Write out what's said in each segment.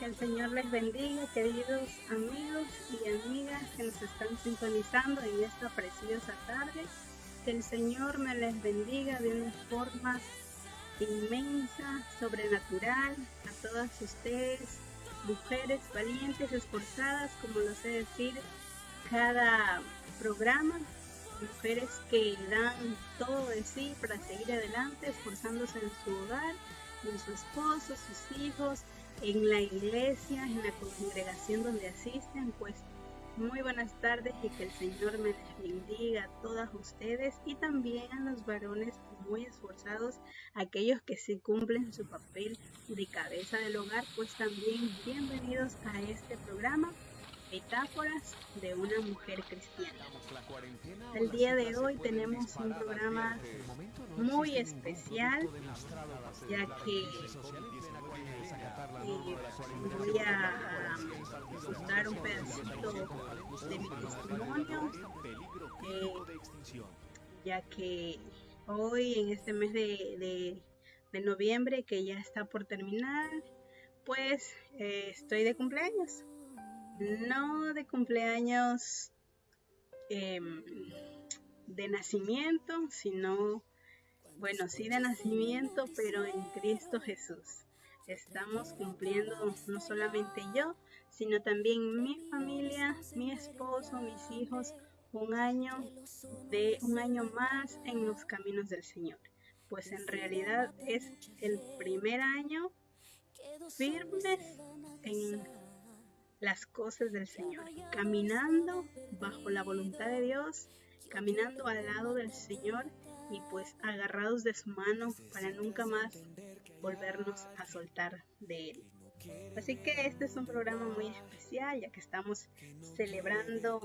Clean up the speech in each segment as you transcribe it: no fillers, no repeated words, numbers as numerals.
Que el Señor les bendiga, queridos amigos y amigas que nos están sintonizando en esta preciosa tarde. Que el Señor me les bendiga de una forma inmensa, sobrenatural, a todas ustedes, mujeres valientes, esforzadas, como lo sé decir cada programa, mujeres que dan todo de sí para seguir adelante, esforzándose en su hogar, en su esposo, sus hijos, en la iglesia, en la congregación donde asisten. Pues muy buenas tardes y que el Señor me les bendiga a todas ustedes y también a los varones muy esforzados, aquellos que sí cumplen su papel de cabeza del hogar. Pues también bienvenidos a este programa, Bitácoras de una mujer cristiana. El día de hoy tenemos un programa muy especial, ya que voy a contar un pedacito de mi testimonio, ya que hoy en este mes de noviembre, que ya está por terminar, pues estoy de cumpleaños. No de cumpleaños de nacimiento, sino, bueno, sí de nacimiento, pero en Cristo Jesús. Estamos cumpliendo, no solamente yo, sino también mi familia, mi esposo, mis hijos, un año más en los caminos del Señor. Pues en realidad es el primer año firmes en las cosas del Señor, caminando bajo la voluntad de Dios, caminando al lado del Señor y pues agarrados de su mano para nunca más volvernos a soltar de Él. Así que este es un programa muy especial, ya que estamos celebrando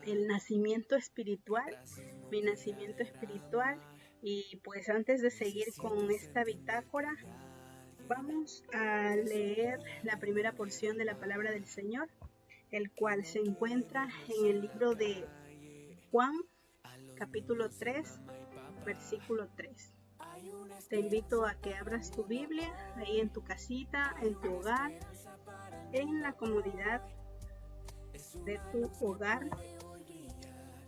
el nacimiento espiritual, mi nacimiento espiritual. Y pues antes de seguir con esta bitácora, vamos a leer la primera porción de la palabra del Señor, el cual se encuentra en el libro de Juan, capítulo 3, versículo 3. Te invito a que abras tu Biblia ahí en tu casita, en tu hogar, en la comodidad de tu hogar.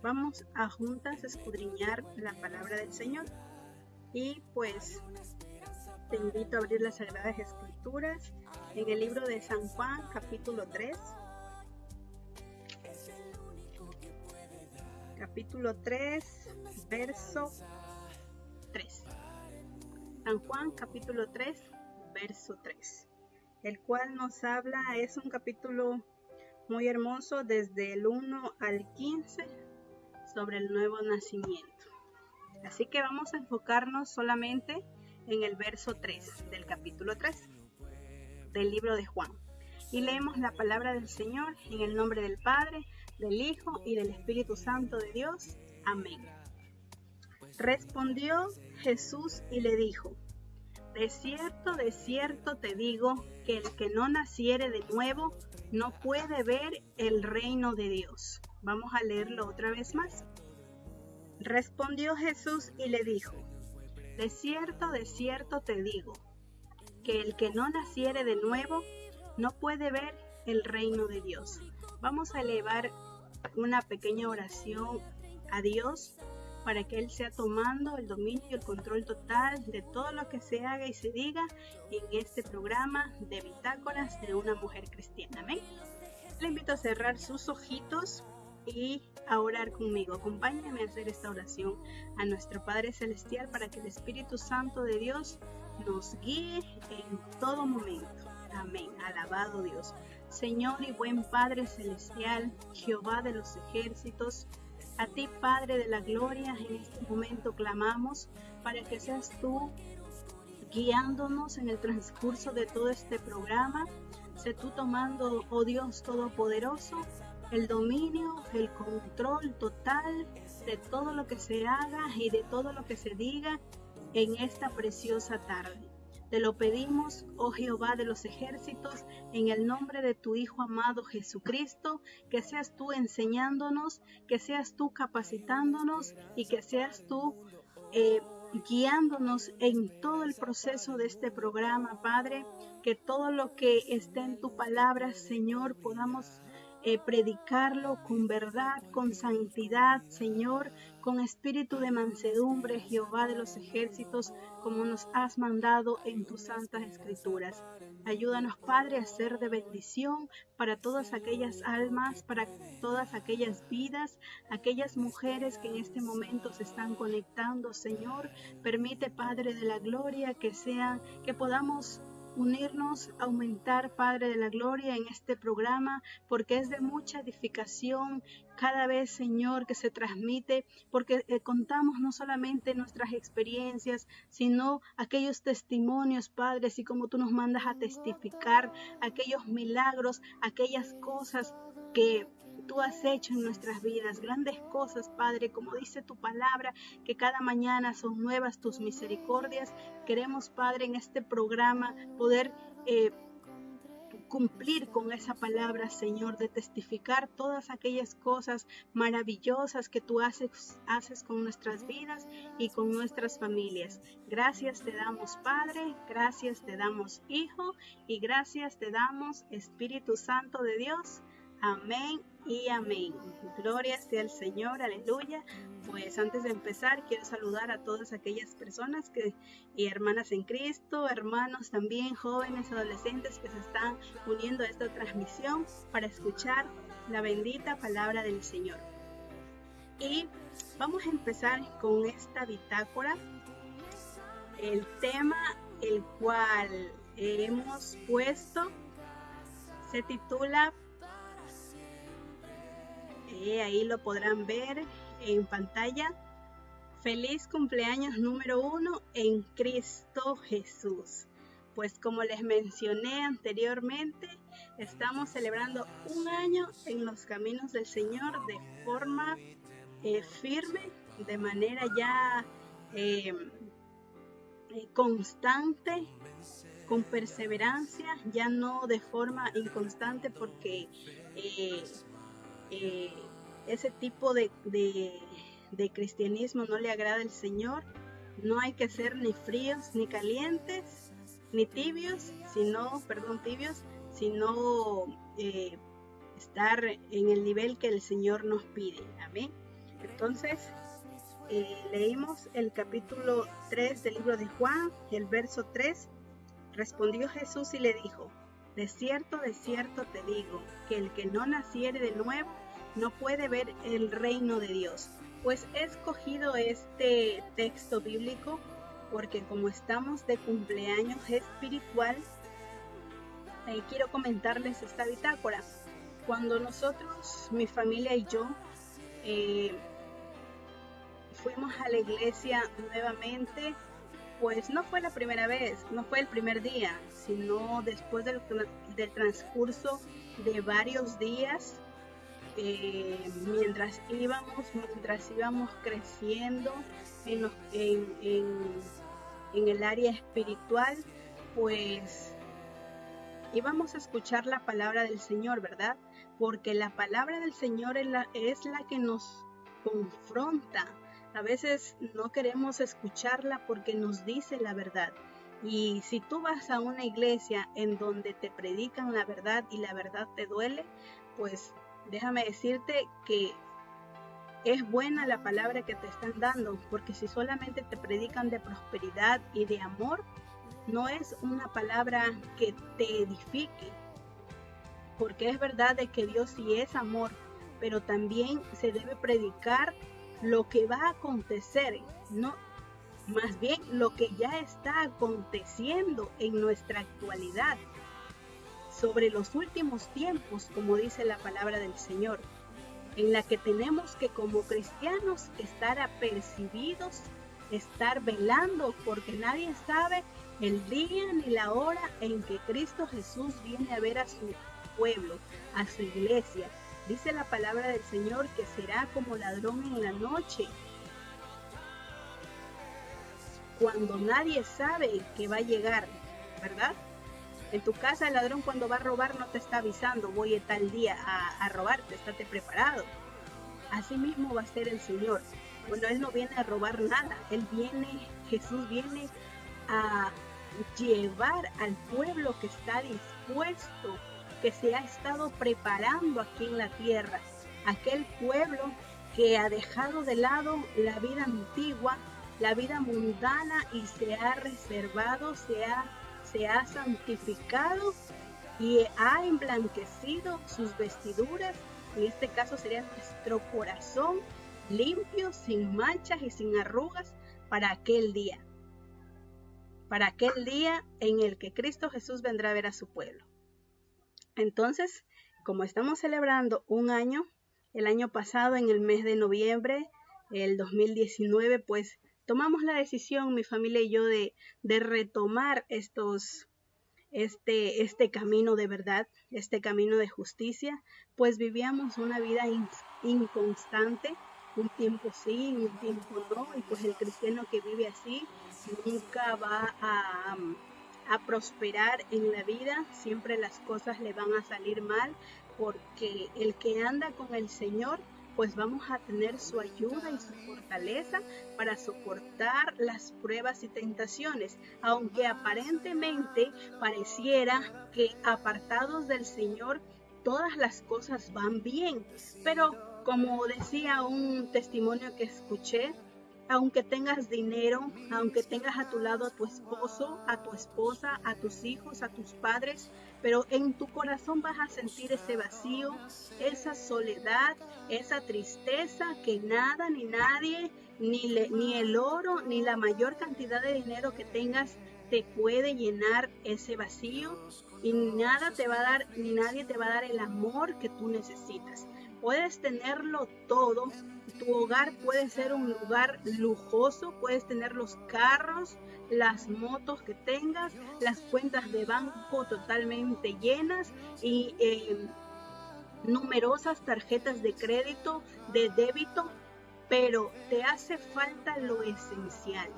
Vamos a juntas escudriñar la palabra del Señor. Y pues te invito a abrir las Sagradas Escrituras en el libro de San Juan, capítulo 3. Capítulo 3, verso 3. San Juan, capítulo 3, verso 3. El cual nos habla, es un capítulo muy hermoso, desde el 1 al 15, sobre el nuevo nacimiento. Así que vamos a enfocarnos solamente en el verso 3 del capítulo 3 del libro de Juan. Y leemos la palabra del Señor en el nombre del Padre, del Hijo y del Espíritu Santo de Dios. Amén. Respondió Jesús y le dijo: de cierto te digo, que el que no naciere de nuevo no puede ver el reino de Dios. Vamos a leerlo otra vez más. Respondió Jesús y le dijo: de cierto te digo, que el que no naciere de nuevo no puede ver el reino de Dios. Vamos a elevar una pequeña oración a Dios para que Él sea tomando el dominio y el control total de todo lo que se haga y se diga en este programa de Bitácoras de una mujer cristiana. Amén. Le invito a cerrar sus ojitos y a orar conmigo. Acompáñenme a hacer esta oración a nuestro Padre Celestial para que el Espíritu Santo de Dios nos guíe en todo momento. Amén. Alabado Dios. Señor y buen Padre Celestial, Jehová de los ejércitos, a ti, Padre de la gloria, en este momento clamamos para que seas tú guiándonos en el transcurso de todo este programa. Sé tú tomando, oh Dios Todopoderoso, el dominio, el control total de todo lo que se haga y de todo lo que se diga en esta preciosa tarde. Te lo pedimos, oh Jehová de los ejércitos, en el nombre de tu Hijo amado Jesucristo, que seas tú enseñándonos, que seas tú capacitándonos y que seas tú guiándonos en todo el proceso de este programa, Padre, que todo lo que esté en tu palabra, Señor, podamos predicarlo con verdad, con santidad, Señor, con espíritu de mansedumbre, Jehová de los ejércitos, como nos has mandado en tus santas escrituras. Ayúdanos, Padre, a ser de bendición para todas aquellas almas, para todas aquellas vidas, aquellas mujeres que en este momento se están conectando, Señor. Permite, Padre de la gloria, que podamos unirnos, aumentar, Padre de la gloria, en este programa, porque es de mucha edificación cada vez, Señor, que se transmite, porque contamos no solamente nuestras experiencias, sino aquellos testimonios, Padre, así como tú nos mandas a testificar aquellos milagros, aquellas cosas que tú has hecho en nuestras vidas, grandes cosas, Padre, como dice tu palabra, que cada mañana son nuevas tus misericordias. Queremos, Padre, en este programa poder cumplir con esa palabra, Señor, de testificar todas aquellas cosas maravillosas que tú haces con nuestras vidas y con nuestras familias. Gracias te damos, Padre, gracias te damos, Hijo, y gracias te damos, Espíritu Santo de Dios. Amén y amén. Gloria sea al Señor, aleluya. Pues antes de empezar quiero saludar a todas aquellas personas y hermanas en Cristo, hermanos también, jóvenes, adolescentes que se están uniendo a esta transmisión para escuchar la bendita palabra del Señor. Y vamos a empezar con esta bitácora. El tema el cual hemos puesto se titula, ahí lo podrán ver en pantalla, feliz cumpleaños número 1 en Cristo Jesús. Pues como les mencioné anteriormente, estamos celebrando un año en los caminos del Señor de forma firme, de manera ya constante, con perseverancia, ya no de forma inconstante, porque ese tipo de cristianismo no le agrada al Señor. No hay que ser ni fríos ni calientes ni tibios, sino estar en el nivel que el Señor nos pide. Amén. Entonces leímos el capítulo 3 del libro de Juan, el verso 3. Respondió Jesús y le dijo: de cierto te digo, que el que no naciere de nuevo no puede ver el reino de Dios. Pues he escogido este texto bíblico porque como estamos de cumpleaños espiritual, quiero comentarles esta bitácora. Cuando nosotros, mi familia y yo, fuimos a la iglesia nuevamente, pues no fue la primera vez, no fue el primer día, sino después del transcurso de varios días, mientras íbamos creciendo en el área espiritual, pues íbamos a escuchar la palabra del Señor, ¿verdad? Porque la palabra del Señor es la que nos confronta. A veces no queremos escucharla porque nos dice la verdad. Y si tú vas a una iglesia en donde te predican la verdad y la verdad te duele, pues déjame decirte que es buena la palabra que te están dando, porque si solamente te predican de prosperidad y de amor, no es una palabra que te edifique, porque es verdad de que Dios sí es amor, pero también se debe predicar lo que va a acontecer, no, más bien lo que ya está aconteciendo en nuestra actualidad, sobre los últimos tiempos, como dice la palabra del Señor, en la que tenemos que como cristianos estar apercibidos, estar velando, porque nadie sabe el día ni la hora en que Cristo Jesús viene a ver a su pueblo, a su iglesia. Dice la palabra del Señor que será como ladrón en la noche, cuando nadie sabe que va a llegar, ¿verdad? En tu casa el ladrón cuando va a robar no te está avisando, voy a tal día a robarte, estate preparado. Así mismo va a ser el Señor. Bueno, Él no viene a robar nada, Jesús viene a llevar al pueblo que está dispuesto, que se ha estado preparando aquí en la tierra, aquel pueblo que ha dejado de lado la vida antigua, la vida mundana y se ha reservado, se ha santificado y ha emblanquecido sus vestiduras. En este caso sería nuestro corazón limpio, sin manchas y sin arrugas para aquel día en el que Cristo Jesús vendrá a ver a su pueblo. Entonces, como estamos celebrando un año, el año pasado en el mes de noviembre, el 2019, pues tomamos la decisión, mi familia y yo, de retomar este camino de verdad, este camino de justicia, pues vivíamos una vida inconstante, un tiempo sí, un tiempo no, y pues el cristiano que vive así nunca va a prosperar en la vida, siempre las cosas le van a salir mal, porque el que anda con el Señor, pues vamos a tener su ayuda y su fortaleza para soportar las pruebas y tentaciones, aunque aparentemente pareciera que apartados del Señor todas las cosas van bien, pero como decía un testimonio que escuché, aunque tengas dinero, aunque tengas a tu lado a tu esposo, a tu esposa, a tus hijos, a tus padres, pero en tu corazón vas a sentir ese vacío, esa soledad, esa tristeza que nada ni nadie, ni el oro, ni la mayor cantidad de dinero que tengas te puede llenar ese vacío y nada te va a dar, ni nadie te va a dar el amor que tú necesitas. Puedes tenerlo todo, tu hogar puede ser un lugar lujoso, puedes tener los carros, las motos que tengas, las cuentas de banco totalmente llenas y numerosas tarjetas de crédito, de débito, pero te hace falta lo esencial.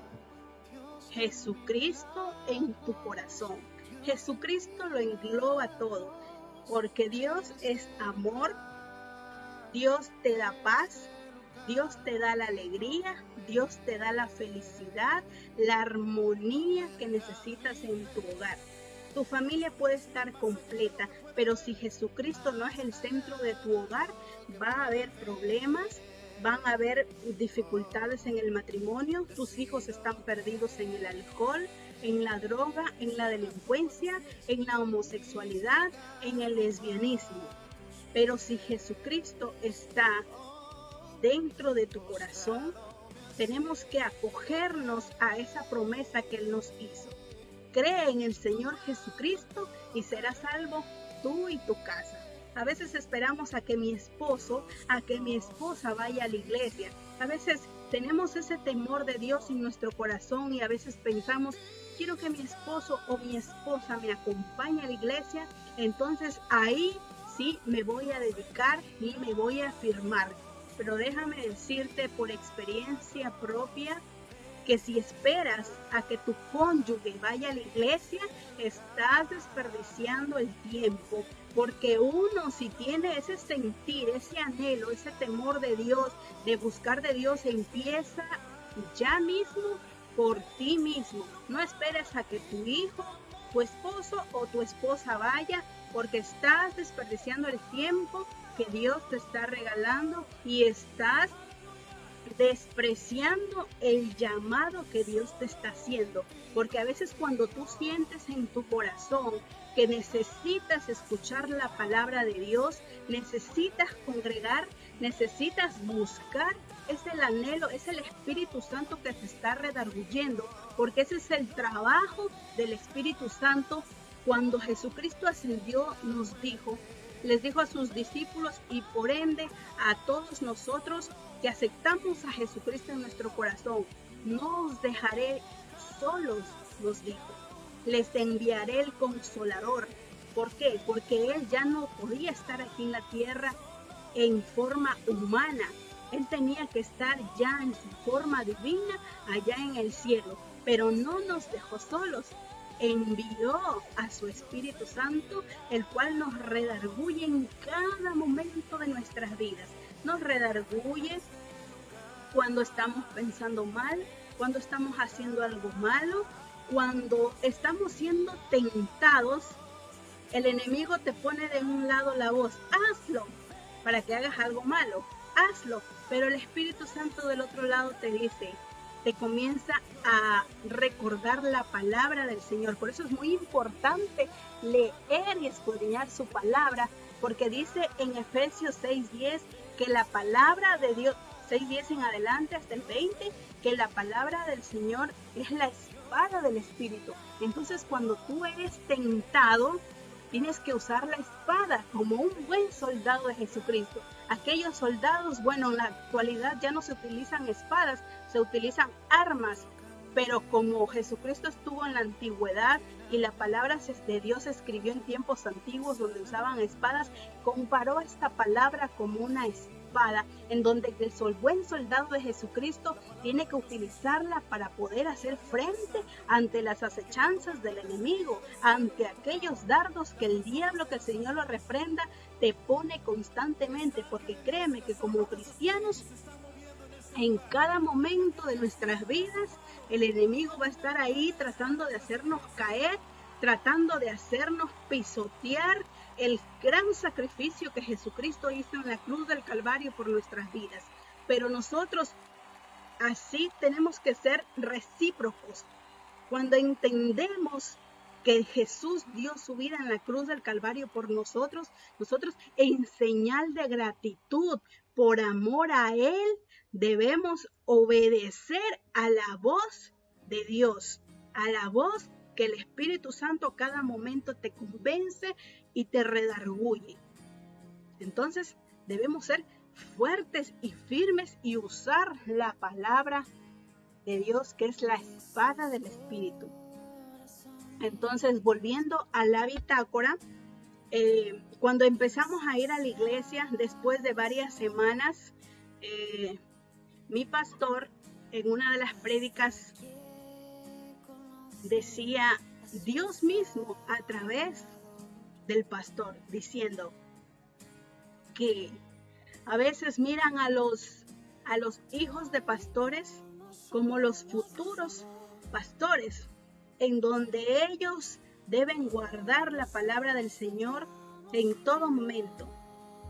Jesucristo en tu corazón. Jesucristo lo engloba todo, porque Dios es amor, Dios te da paz, Dios te da la alegría, Dios te da la felicidad, la armonía que necesitas en tu hogar. Tu familia puede estar completa, pero si Jesucristo no es el centro de tu hogar, va a haber problemas, van a haber dificultades en el matrimonio, tus hijos están perdidos en el alcohol, en la droga, en la delincuencia, en la homosexualidad, en el lesbianismo. Pero si Jesucristo está dentro de tu corazón, tenemos que acogernos a esa promesa que Él nos hizo. Cree en el Señor Jesucristo y serás salvo tú y tu casa. A veces esperamos a que mi esposo, a que mi esposa vaya a la iglesia. A veces tenemos ese temor de Dios en nuestro corazón y a veces pensamos, quiero que mi esposo o mi esposa me acompañe a la iglesia, entonces ahí sí me voy a dedicar y me voy a afirmar. Pero déjame decirte por experiencia propia que si esperas a que tu cónyuge vaya a la iglesia, estás desperdiciando el tiempo, porque uno si tiene ese sentir, ese anhelo, ese temor de Dios, de buscar de Dios, empieza ya mismo por ti mismo. No esperes a que tu hijo, tu esposo o tu esposa vaya, porque estás desperdiciando el tiempo que Dios te está regalando y estás despreciando el llamado que Dios te está haciendo, porque a veces cuando tú sientes en tu corazón que necesitas escuchar la palabra de Dios, necesitas congregar, necesitas buscar, es el anhelo, es el Espíritu Santo que te está redarguyendo, porque ese es el trabajo del Espíritu Santo. Cuando Jesucristo ascendió, les dijo a sus discípulos y por ende a todos nosotros que aceptamos a Jesucristo en nuestro corazón, no os dejaré solos, nos dijo, les enviaré el Consolador. ¿Por qué? Porque Él ya no podía estar aquí en la tierra en forma humana, Él tenía que estar ya en su forma divina allá en el cielo, pero no nos dejó solos. Envió a su Espíritu Santo, el cual nos redarguye en cada momento de nuestras vidas. Nos redarguye cuando estamos pensando mal, cuando estamos haciendo algo malo, cuando estamos siendo tentados, el enemigo te pone de un lado la voz, hazlo, para que hagas algo malo, hazlo, pero el Espíritu Santo del otro lado te dice, te comienza a recordar la palabra del Señor. Por eso es muy importante leer y escudriñar su palabra, porque dice en Efesios 6:10 que la palabra de Dios, 6:10 en adelante hasta el 20, que la palabra del Señor es la espada del Espíritu. Entonces cuando tú eres tentado, tienes que usar la espada como un buen soldado de Jesucristo. Aquellos soldados, bueno, en la actualidad ya no se utilizan espadas, se utilizan armas, pero como Jesucristo estuvo en la antigüedad y la palabra de Dios se escribió en tiempos antiguos donde usaban espadas, comparó esta palabra como una espada, en donde el buen soldado de Jesucristo tiene que utilizarla para poder hacer frente ante las acechanzas del enemigo, ante aquellos dardos que el diablo, que el Señor lo reprenda, te pone constantemente, porque créeme que como cristianos, en cada momento de nuestras vidas, el enemigo va a estar ahí tratando de hacernos caer, tratando de hacernos pisotear el gran sacrificio que Jesucristo hizo en la cruz del Calvario por nuestras vidas. Pero nosotros así tenemos que ser recíprocos. Cuando entendemos que Jesús dio su vida en la cruz del Calvario por nosotros en señal de gratitud, por amor a Él, debemos obedecer a la voz de Dios, a la voz que el Espíritu Santo cada momento te convence y te redarguye. Entonces debemos ser fuertes y firmes y usar la palabra de Dios, que es la espada del Espíritu. Entonces, volviendo a la bitácora, cuando empezamos a ir a la iglesia, después de varias semanas, mi pastor en una de las prédicas decía Dios mismo a través del pastor, diciendo que a veces miran a los hijos de pastores como los futuros pastores, en donde ellos deben guardar la palabra del Señor en todo momento.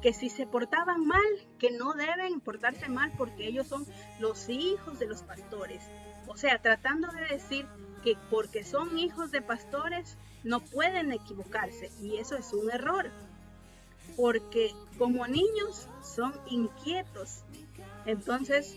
Que si se portaban mal, que no deben portarse mal porque ellos son los hijos de los pastores. O sea, tratando de decir que porque son hijos de pastores no pueden equivocarse, y eso es un error, porque como niños son inquietos. Entonces,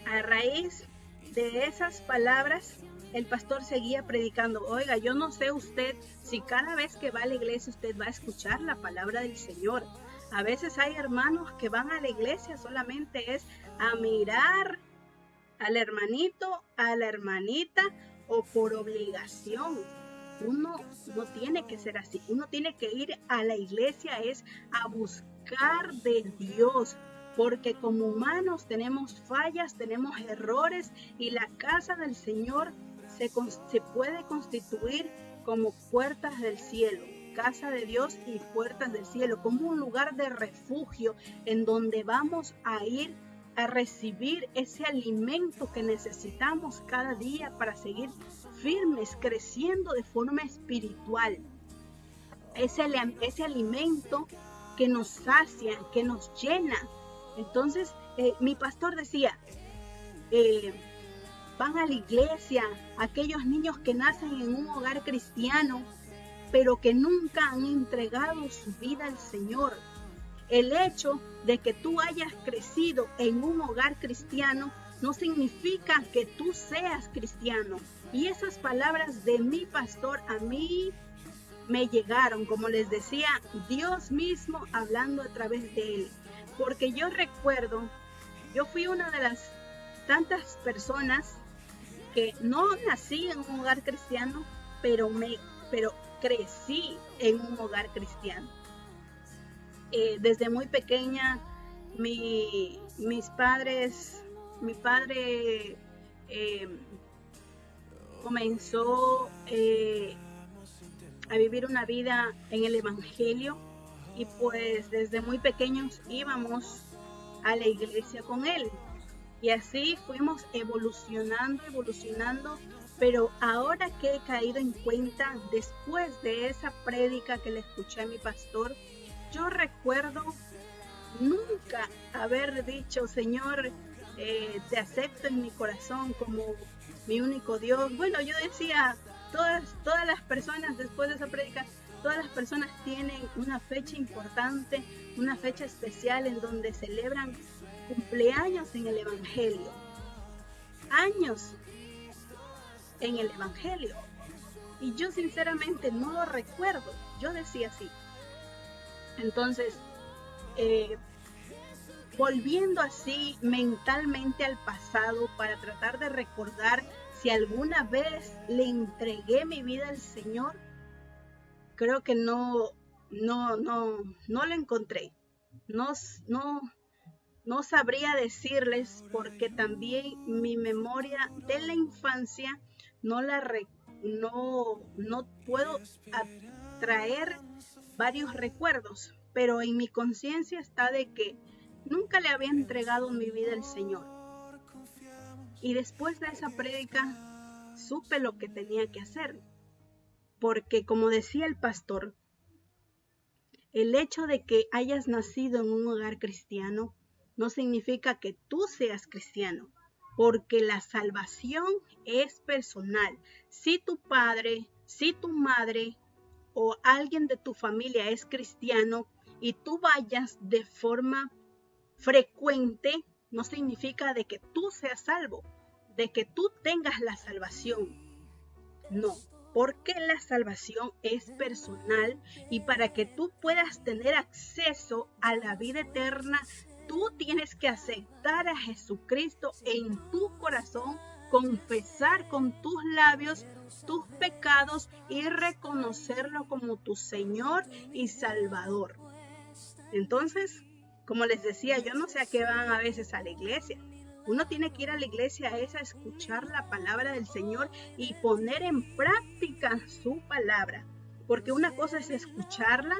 a raíz de esas palabras, el pastor seguía predicando. Oiga, yo no sé usted si cada vez que va a la iglesia usted va a escuchar la palabra del Señor. A veces hay hermanos que van a la iglesia solamente es a mirar al hermanito, a la hermanita, o por obligación. Uno no tiene que ser así. Uno tiene que ir a la iglesia es a buscar de Dios, porque como humanos tenemos fallas, tenemos errores, y la casa del Señor se puede constituir como puertas del cielo, casa de Dios y puertas del cielo, como un lugar de refugio en donde vamos a ir a recibir ese alimento que necesitamos cada día para seguir firmes, creciendo de forma espiritual. Ese alimento que nos sacia, que nos llena. Entonces, mi pastor decía, van a la iglesia aquellos niños que nacen en un hogar cristiano, pero que nunca han entregado su vida al Señor. El hecho de que tú hayas crecido en un hogar cristiano no significa que tú seas cristiano. Y esas palabras de mi pastor a mí me llegaron, como les decía, Dios mismo hablando a través de él. Porque yo recuerdo, yo fui una de las tantas personas que no nací en un hogar cristiano, pero crecí en un hogar cristiano. Desde muy pequeña, mi padre comenzó a vivir una vida en el Evangelio, y pues desde muy pequeños íbamos a la iglesia con él. Y así fuimos evolucionando, pero ahora que he caído en cuenta, después de esa prédica que le escuché a mi pastor, yo recuerdo nunca haber dicho, Señor, te acepto en mi corazón como mi único Dios. Bueno, yo decía, todas las personas después de esa prédica, todas las personas tienen una fecha importante, una fecha especial en donde celebran cumpleaños en el Evangelio, años en el Evangelio. Y yo sinceramente no lo recuerdo. Yo decía así. Entonces, volviendo así mentalmente al pasado para tratar de recordar si alguna vez le entregué mi vida al Señor, creo que no lo encontré. No sabría decirles porque también mi memoria de la infancia no puedo atraer varios recuerdos, pero en mi conciencia está de que nunca le había entregado mi vida al Señor. Y después de esa prédica supe lo que tenía que hacer, porque como decía el pastor, el hecho de que hayas nacido en un hogar cristiano no significa que tú seas cristiano, porque la salvación es personal. Si tu padre, si tu madre o alguien de tu familia es cristiano y tú vayas de forma frecuente, no significa de que tú seas salvo, de que tú tengas la salvación. No, porque la salvación es personal y para que tú puedas tener acceso a la vida eterna, tú tienes que aceptar a Jesucristo en tu corazón, confesar con tus labios tus pecados y reconocerlo como tu Señor y Salvador. Entonces, como les decía, yo no sé a qué van a veces a la iglesia. Uno tiene que ir a la iglesia a escuchar la palabra del Señor y poner en práctica su palabra. Porque una cosa es escucharla,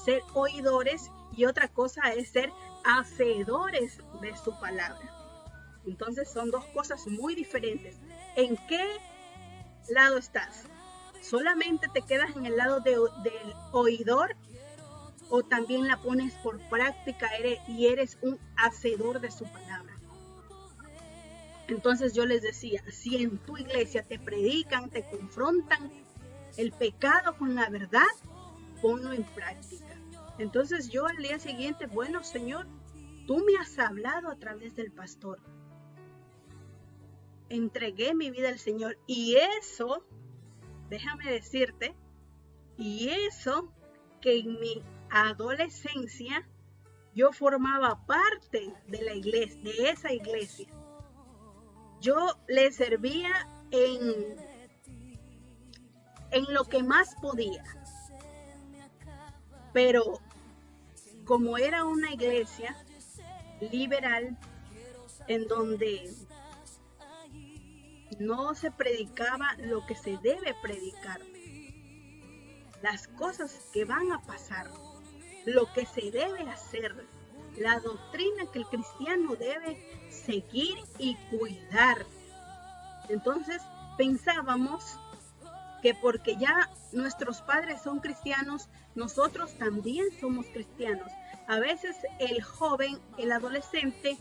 ser oidores, y otra cosa es ser hacedores de su palabra. Entonces son dos cosas muy diferentes. ¿En qué lado estás? ¿Solamente te quedas en el lado del oidor? ¿O también la pones por práctica y eres un hacedor de su palabra? Entonces yo les decía, si en tu iglesia te predican, te confrontan el pecado con la verdad, ponlo en práctica. Entonces yo al día siguiente, bueno, Señor, tú me has hablado a través del pastor. Entregué mi vida al Señor y eso, déjame decirte, y eso que en mi adolescencia yo formaba parte de la iglesia, de esa iglesia. Yo le servía en lo que más podía. Pero como era una iglesia liberal en donde no se predicaba lo que se debe predicar, las cosas que van a pasar, lo que se debe hacer, la doctrina que el cristiano debe seguir y cuidar. Entonces pensábamos que porque ya nuestros padres son cristianos, nosotros también somos cristianos. A veces el joven, el adolescente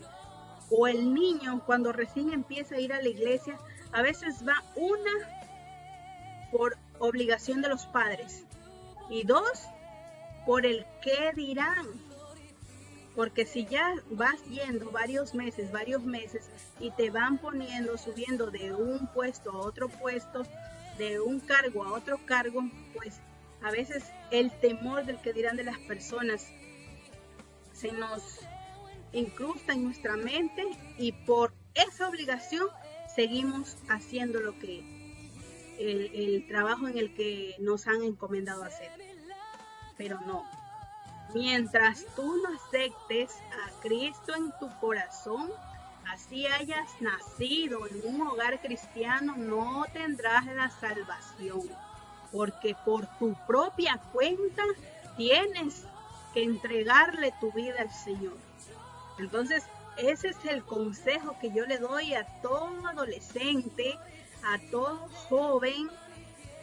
o el niño cuando recién empieza a ir a la iglesia, a veces va una por obligación de los padres y dos por el qué dirán. Porque si ya vas yendo varios meses y te van subiendo de un puesto a otro puesto, de un cargo a otro cargo, pues a veces el temor del que dirán de las personas se nos incrusta en nuestra mente y por esa obligación seguimos haciendo lo que el trabajo en el que nos han encomendado hacer. Pero no. Mientras tú no aceptes a Cristo en tu corazón, así hayas nacido en un hogar cristiano, no tendrás la salvación, porque por tu propia cuenta tienes que entregarle tu vida al Señor. Entonces, ese es el consejo que yo le doy a todo adolescente, a todo joven,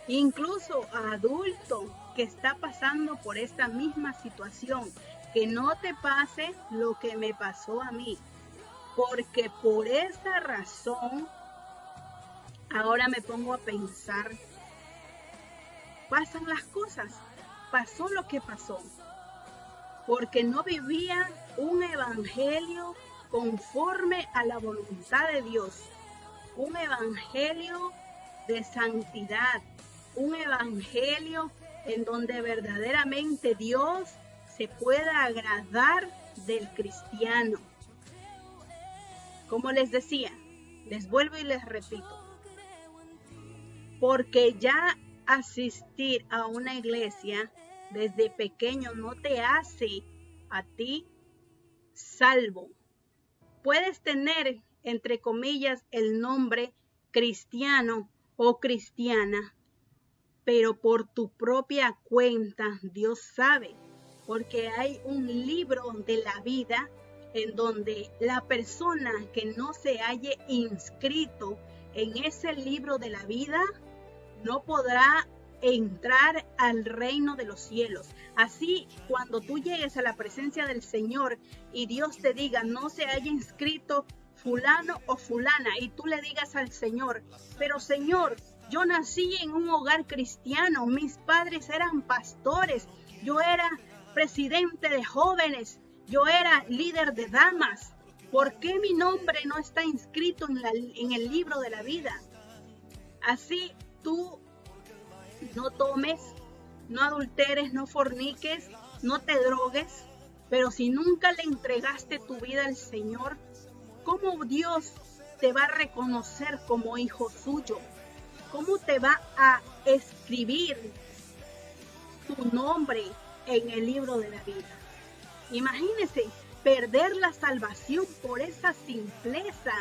incluso a adulto que está pasando por esta misma situación. Que no te pase lo que me pasó a mí, porque por esa razón ahora me pongo a pensar, pasan las cosas, pasó lo que pasó, porque no vivía un evangelio conforme a la voluntad de Dios, un evangelio de santidad, un evangelio en donde verdaderamente Dios se pueda agradar del cristiano. Como les decía, les vuelvo y les repito, porque ya asistir a una iglesia desde pequeño no te hace a ti salvo. Puedes tener, entre comillas, el nombre cristiano o cristiana, pero por tu propia cuenta Dios sabe, porque hay un libro de la vida en donde la persona que no se halle inscrito en ese libro de la vida no podrá entrar al reino de los cielos. Así, cuando tú llegues a la presencia del Señor y Dios te diga, no se haya inscrito fulano o fulana, y tú le digas al Señor, pero Señor, yo nací en un hogar cristiano, mis padres eran pastores, yo era presidente de jóvenes, yo era líder de damas, ¿por qué mi nombre no está inscrito en el libro de la vida? Así tú no tomes, no adulteres, no forniques, no te drogues, pero si nunca le entregaste tu vida al Señor, ¿cómo Dios te va a reconocer como hijo suyo? ¿Cómo te va a escribir tu nombre en el libro de la vida? Imagínese perder la salvación por esa simpleza.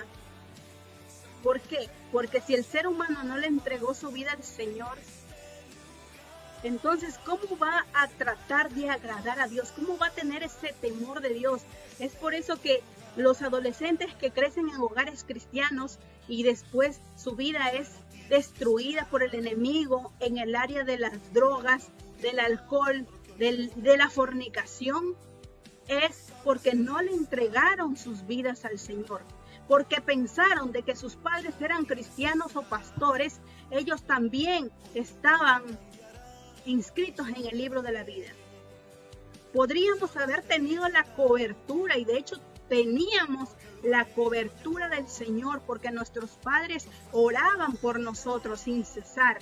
¿Por qué? Porque si el ser humano no le entregó su vida al Señor, entonces, ¿cómo va a tratar de agradar a Dios? ¿Cómo va a tener ese temor de Dios? Es por eso que los adolescentes que crecen en hogares cristianos y después su vida es destruida por el enemigo en el área de las drogas, del alcohol, de la fornicación, es porque no le entregaron sus vidas al Señor. Porque pensaron de que sus padres eran cristianos o pastores, ellos también estaban inscritos en el libro de la vida. Podríamos haber tenido la cobertura, y de hecho teníamos la cobertura del Señor, porque nuestros padres oraban por nosotros sin cesar.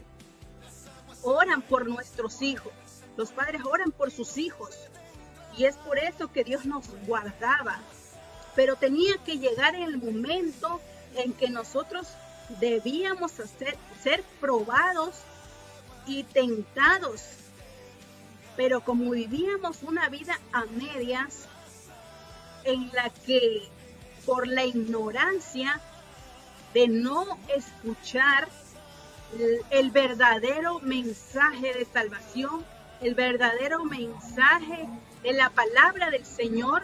Oran por nuestros hijos. Los padres oran por sus hijos. Y es por eso que Dios nos guardaba. Pero tenía que llegar el momento en que nosotros debíamos ser probados y tentados. Pero como vivíamos una vida a medias, en la que por la ignorancia de no escuchar el verdadero mensaje de salvación, el verdadero mensaje de la palabra del Señor,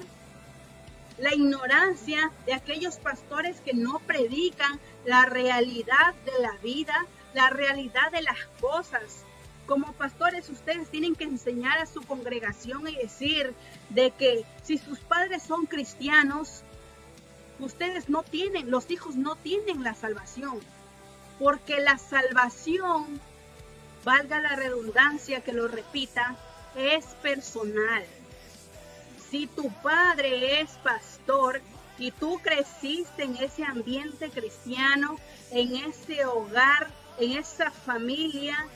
la ignorancia de aquellos pastores que no predican la realidad de la vida, la realidad de las cosas. Como pastores, ustedes tienen que enseñar a su congregación y decir de que si sus padres son cristianos, ustedes no tienen, los hijos no tienen la salvación. Porque la salvación, valga la redundancia que lo repita, es personal. Si tu padre es pastor y tú creciste en ese ambiente cristiano, en ese hogar, en esa familia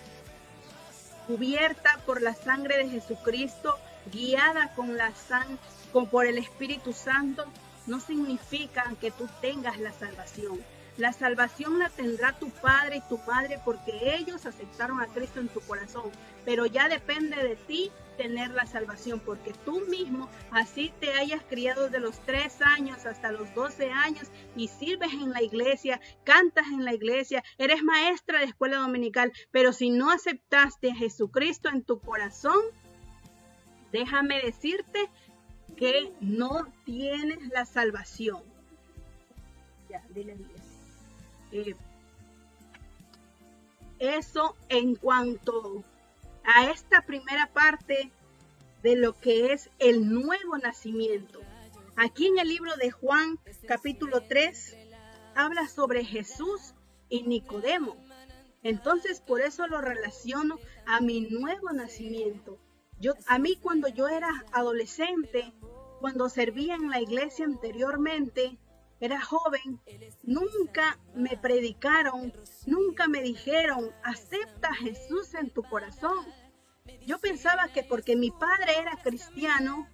cubierta por la sangre de Jesucristo, guiada por el Espíritu Santo, no significa que tú tengas la salvación. La salvación la tendrá tu padre y tu madre porque ellos aceptaron a Cristo en tu corazón. Pero ya depende de ti tener la salvación, porque tú mismo, así te hayas criado de los 3 años hasta los 12 años y sirves en la iglesia, cantas en la iglesia, eres maestra de escuela dominical, pero si no aceptaste a Jesucristo en tu corazón, déjame decirte que no tienes la salvación. Ya, dile. Eso en cuanto a esta primera parte de lo que es el nuevo nacimiento. Aquí en el libro de Juan, capítulo 3, habla sobre Jesús y Nicodemo. Entonces, por eso lo relaciono a mi nuevo nacimiento. A mí cuando yo era adolescente, cuando servía en la iglesia anteriormente, era joven, nunca me predicaron, nunca me dijeron, acepta a Jesús en tu corazón. Yo pensaba que porque mi padre era cristiano,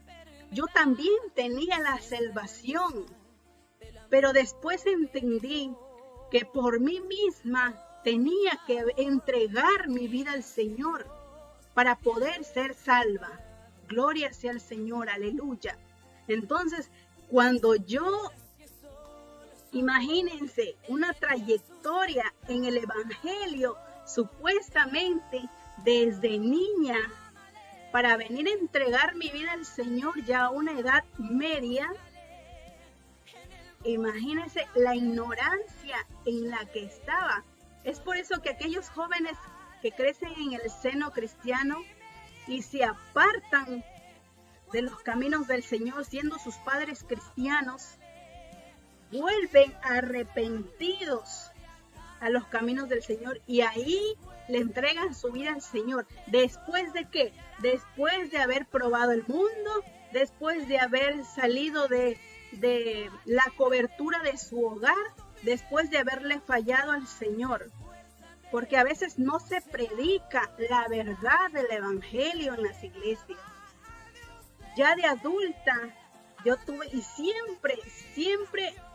yo también tenía la salvación. Pero después entendí que por mí misma tenía que entregar mi vida al Señor para poder ser salva. Gloria sea al Señor, aleluya. Entonces, cuando yo, imagínense, una trayectoria en el Evangelio, supuestamente desde niña, para venir a entregar mi vida al Señor ya a una edad media, imagínense la ignorancia en la que estaba. Es por eso que aquellos jóvenes que crecen en el seno cristiano y se apartan de los caminos del Señor, siendo sus padres cristianos, vuelven arrepentidos a los caminos del Señor y ahí le entregan su vida al Señor. ¿Después de qué? Después de haber probado el mundo, después de haber salido de la cobertura de su hogar, después de haberle fallado al Señor. Porque a veces no se predica la verdad del Evangelio en las iglesias. Ya de adulta, yo tuve y siempre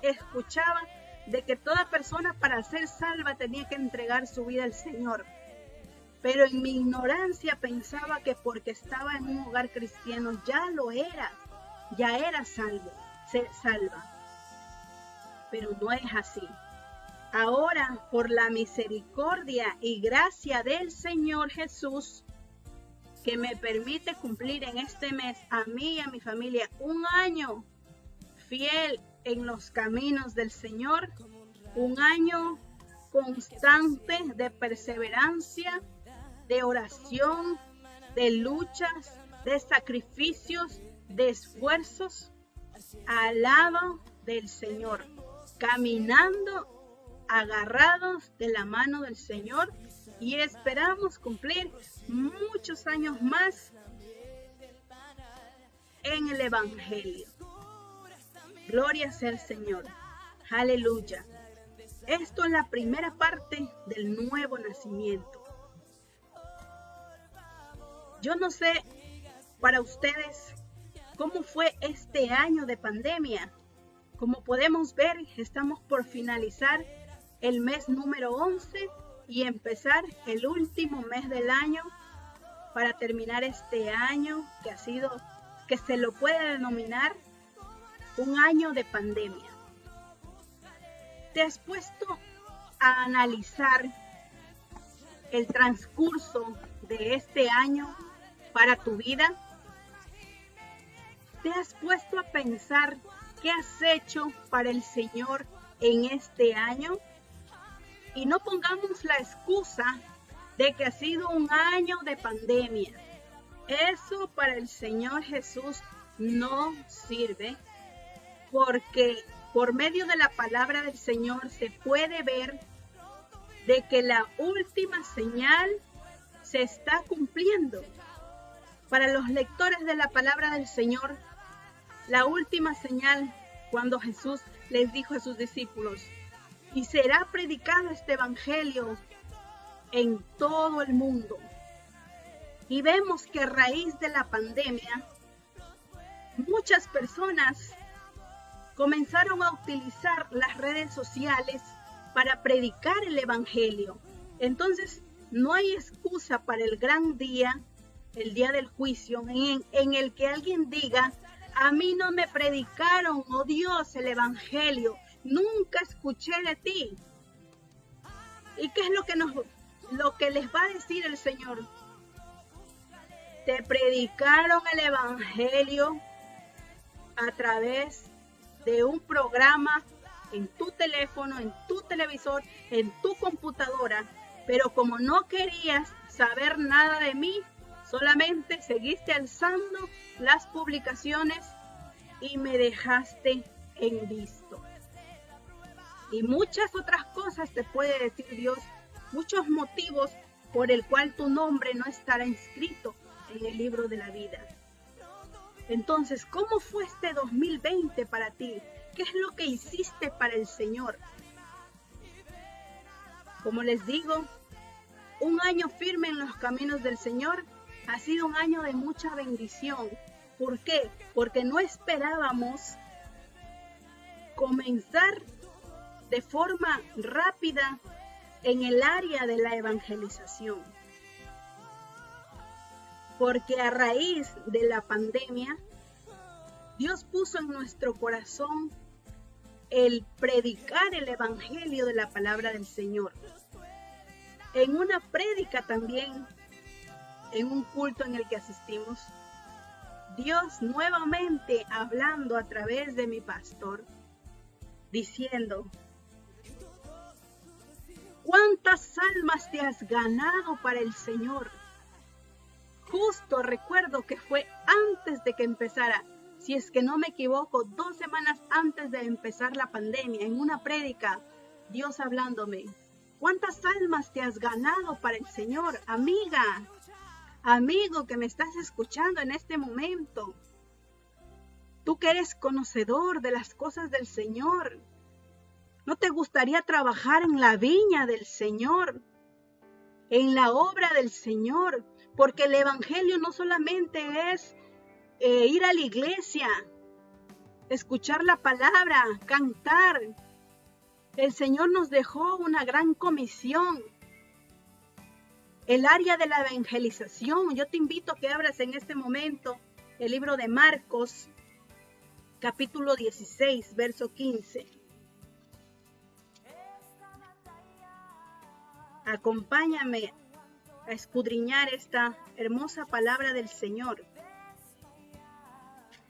escuchaba de que toda persona para ser salva tenía que entregar su vida al Señor. Pero en mi ignorancia pensaba que porque estaba en un hogar cristiano ya lo era, ya era salva. Pero no es así. Ahora, por la misericordia y gracia del Señor Jesús, que me permite cumplir en este mes a mí y a mi familia un año fiel en los caminos del Señor, un año constante de perseverancia, de oración, de luchas, de sacrificios, de esfuerzos, al lado del Señor, caminando agarrados de la mano del Señor, y esperamos cumplir muchos años más en el Evangelio. Gloria sea al Señor. Aleluya. Esto es la primera parte del nuevo nacimiento. Yo no sé para ustedes cómo fue este año de pandemia. Como podemos ver, estamos por finalizar el mes número 11 y empezar el último mes del año para terminar este año que se lo puede denominar un año de pandemia. ¿Te has puesto a analizar el transcurso de este año para tu vida? ¿Te has puesto a pensar qué has hecho para el Señor en este año? Y no pongamos la excusa de que ha sido un año de pandemia. Eso para el Señor Jesús no sirve, porque por medio de la palabra del Señor se puede ver de que la última señal se está cumpliendo. Para los lectores de la palabra del Señor, la última señal cuando Jesús les dijo a sus discípulos: y será predicado este evangelio en todo el mundo. Y vemos que a raíz de la pandemia, muchas personas comenzaron a utilizar las redes sociales para predicar el evangelio. Entonces, no hay excusa para el gran día, el día del juicio, en el que alguien diga: a mí no me predicaron, oh Dios, el evangelio. Nunca escuché de ti. ¿Y qué es lo que les va a decir el Señor? Te predicaron el evangelio, a través de un programa en tu teléfono, en tu televisor, en tu computadora, pero como no querías saber nada de mí, solamente seguiste alzando las publicaciones y me dejaste en visto. Y muchas otras cosas te puede decir Dios, muchos motivos por el cual tu nombre no estará inscrito en el libro de la vida. Entonces, ¿cómo fue este 2020 para ti? ¿Qué es lo que hiciste para el Señor? Como les digo, un año firme en los caminos del Señor ha sido un año de mucha bendición. ¿Por qué? Porque no esperábamos comenzar de forma rápida en el área de la evangelización. Porque a raíz de la pandemia, Dios puso en nuestro corazón el predicar el evangelio de la palabra del Señor. En una prédica también, en un culto en el que asistimos, Dios nuevamente hablando a través de mi pastor, diciendo: ¿cuántas almas te has ganado para el Señor? Justo recuerdo que fue antes de que empezara, si es que no me equivoco, 2 semanas antes de empezar la pandemia, en una prédica, Dios hablándome: ¿cuántas almas te has ganado para el Señor? Amiga, amigo que me estás escuchando en este momento, tú que eres conocedor de las cosas del Señor, ¿no te gustaría trabajar en la viña del Señor, en la obra del Señor? Porque el evangelio no solamente es ir a la iglesia, escuchar la palabra, cantar. El Señor nos dejó una gran comisión. El área de la evangelización. Yo te invito a que abras en este momento el libro de Marcos, capítulo 16, verso 15. Acompáñame a escudriñar esta hermosa palabra del Señor.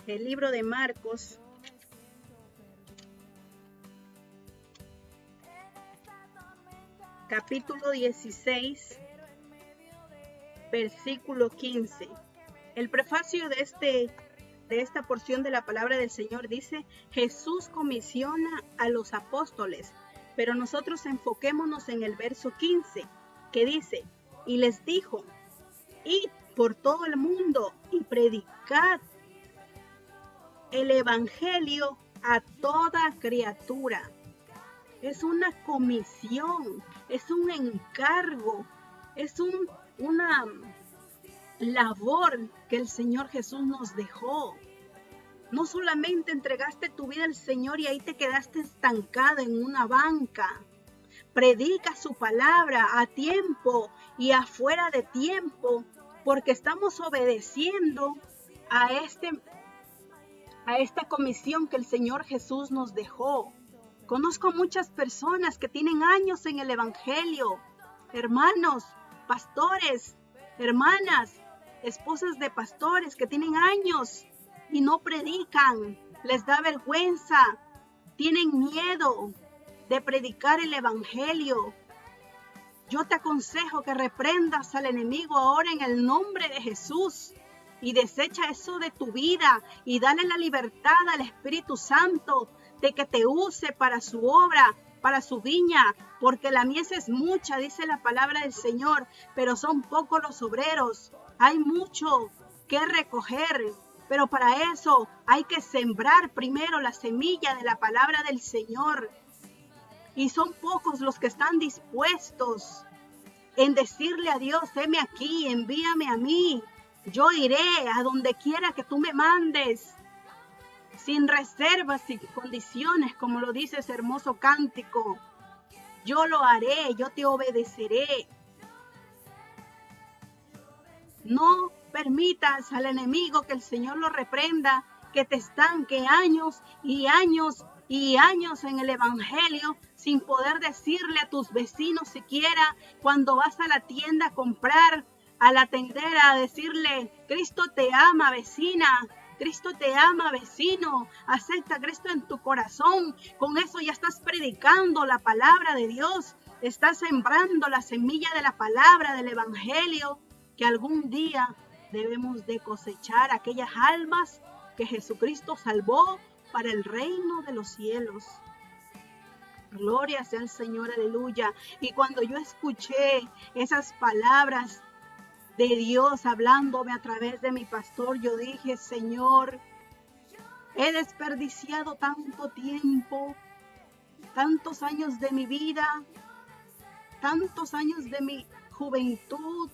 El libro de Marcos, capítulo 16, versículo 15. El prefacio de esta porción de la palabra del Señor dice: Jesús comisiona a los apóstoles, pero nosotros enfoquémonos en el verso 15, que dice: y les dijo: id por todo el mundo y predicad el evangelio a toda criatura. Es una comisión, es un encargo, es una labor que el Señor Jesús nos dejó. No solamente entregaste tu vida al Señor y ahí te quedaste estancado en una banca. Predica su palabra a tiempo y afuera de tiempo, porque estamos obedeciendo a esta comisión que el Señor Jesús nos dejó. Conozco muchas personas que tienen años en el evangelio, hermanos, pastores, hermanas, esposas de pastores que tienen años y no predican, les da vergüenza, tienen miedo de predicar el evangelio. Yo te aconsejo que reprendas al enemigo ahora en el nombre de Jesús y desecha eso de tu vida y dale la libertad al Espíritu Santo de que te use para su obra, para su viña, porque la mies es mucha, dice la palabra del Señor, pero son pocos los obreros. Hay mucho que recoger, pero para eso hay que sembrar primero la semilla de la palabra del Señor. Y son pocos los que están dispuestos en decirle a Dios: heme aquí, envíame a mí. Yo iré a donde quiera que tú me mandes, sin reservas y condiciones, como lo dice ese hermoso cántico. Yo lo haré, yo te obedeceré. No permitas al enemigo que el Señor lo reprenda, que te estanque años y años y años en el evangelio, sin poder decirle a tus vecinos siquiera cuando vas a la tienda a comprar, a la tendera, a decirle: Cristo te ama, vecina, Cristo te ama, vecino. Acepta a Cristo en tu corazón. Con eso ya estás predicando la palabra de Dios. Estás sembrando la semilla de la palabra, del evangelio, que algún día debemos de cosechar aquellas almas que Jesucristo salvó para el reino de los cielos. Gloria sea al Señor, aleluya. Y cuando yo escuché esas palabras de Dios hablándome a través de mi pastor, yo dije, Señor, he desperdiciado tanto tiempo, tantos años de mi vida, tantos años de mi juventud,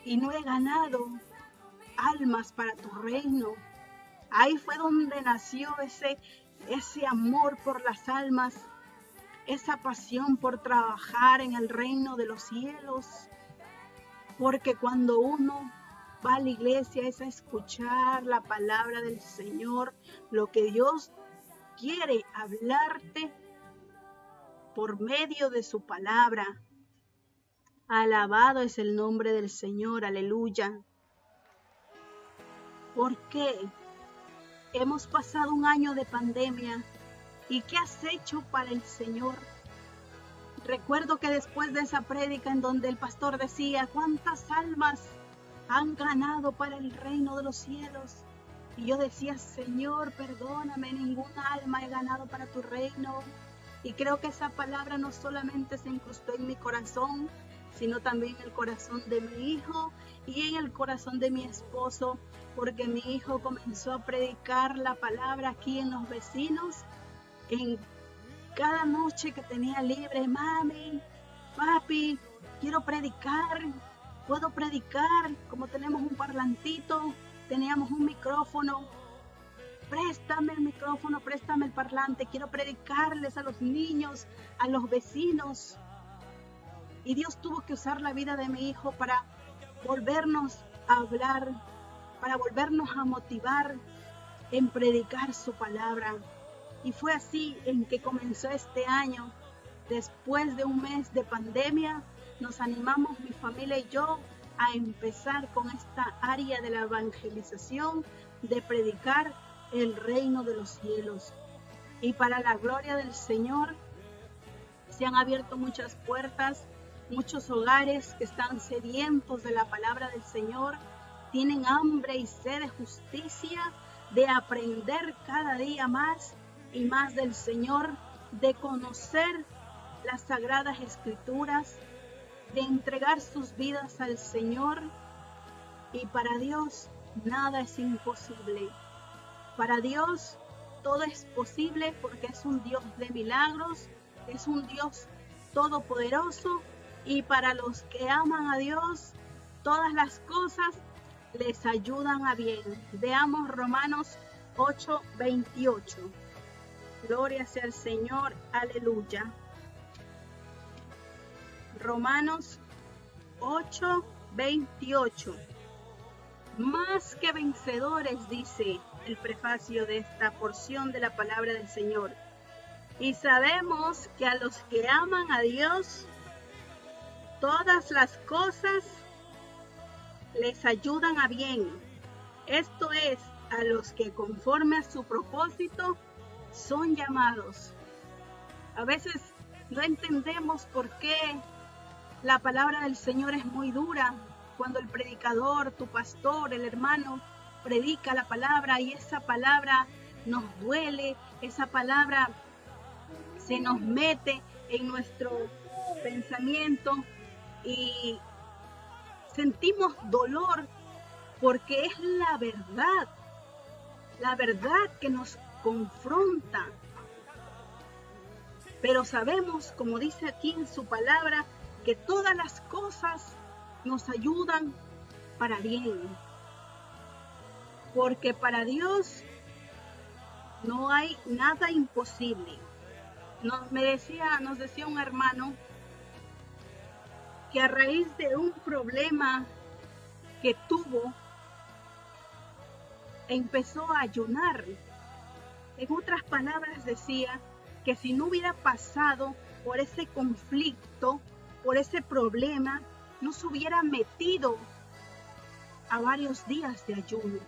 y no he ganado almas para tu reino. Ahí fue donde nació ese amor por las almas, esa pasión por trabajar en el reino de los cielos. Porque cuando uno va a la iglesia es a escuchar la palabra del Señor, lo que Dios quiere hablarte por medio de su palabra. Alabado es el nombre del Señor, aleluya. ¿Por qué? Hemos pasado un año de pandemia. ¿Y qué has hecho para el Señor? Recuerdo que después de esa prédica en donde el pastor decía, ¿cuántas almas han ganado para el reino de los cielos? Y yo decía, Señor, perdóname, ninguna alma he ganado para tu reino. Y creo que esa palabra no solamente se incrustó en mi corazón, sino también en el corazón de mi hijo y en el corazón de mi esposo, porque mi hijo comenzó a predicar la palabra aquí en los vecinos, en cada noche que tenía libre. Mami, papi, quiero predicar, puedo predicar. Como tenemos un parlantito, teníamos un micrófono, préstame el micrófono, préstame el parlante, quiero predicarles a los niños, a los vecinos. Y Dios tuvo que usar la vida de mi hijo para volvernos a hablar, para volvernos a motivar en predicar su palabra. Y fue así en que comenzó este año. Después de un mes de pandemia, nos animamos mi familia y yo a empezar con esta área de la evangelización, de predicar el reino de los cielos. Y para la gloria del Señor, se han abierto muchas puertas, muchos hogares que están sedientos de la palabra del Señor, tienen hambre y sed de justicia, de aprender cada día más y más del Señor, de conocer las sagradas escrituras, de entregar sus vidas al Señor. Y para Dios nada es imposible. Para Dios todo es posible porque es un Dios de milagros, es un Dios todopoderoso, y para los que aman a Dios, todas las cosas les ayudan a bien. Veamos Romanos 8:28. Gloria sea al Señor, aleluya. Romanos 8:28. Más que vencedores, dice el prefacio de esta porción de la palabra del Señor. Y sabemos que a los que aman a Dios, todas las cosas les ayudan a bien. Esto es, a los que conforme a su propósito son llamados. A veces no entendemos por qué la palabra del Señor es muy dura. Cuando el predicador, tu pastor, el hermano, predica la palabra y esa palabra nos duele, esa palabra se nos mete en nuestro pensamiento y sentimos dolor porque es la verdad que nos confronta. Pero sabemos, como dice aquí en su palabra, que todas las cosas nos ayudan para bien. Porque para Dios no hay nada imposible. Nos decía un hermano que a raíz de un problema que tuvo, empezó a ayunar. En otras palabras decía que si no hubiera pasado por ese conflicto, por ese problema, no se hubiera metido a varios días de ayuno.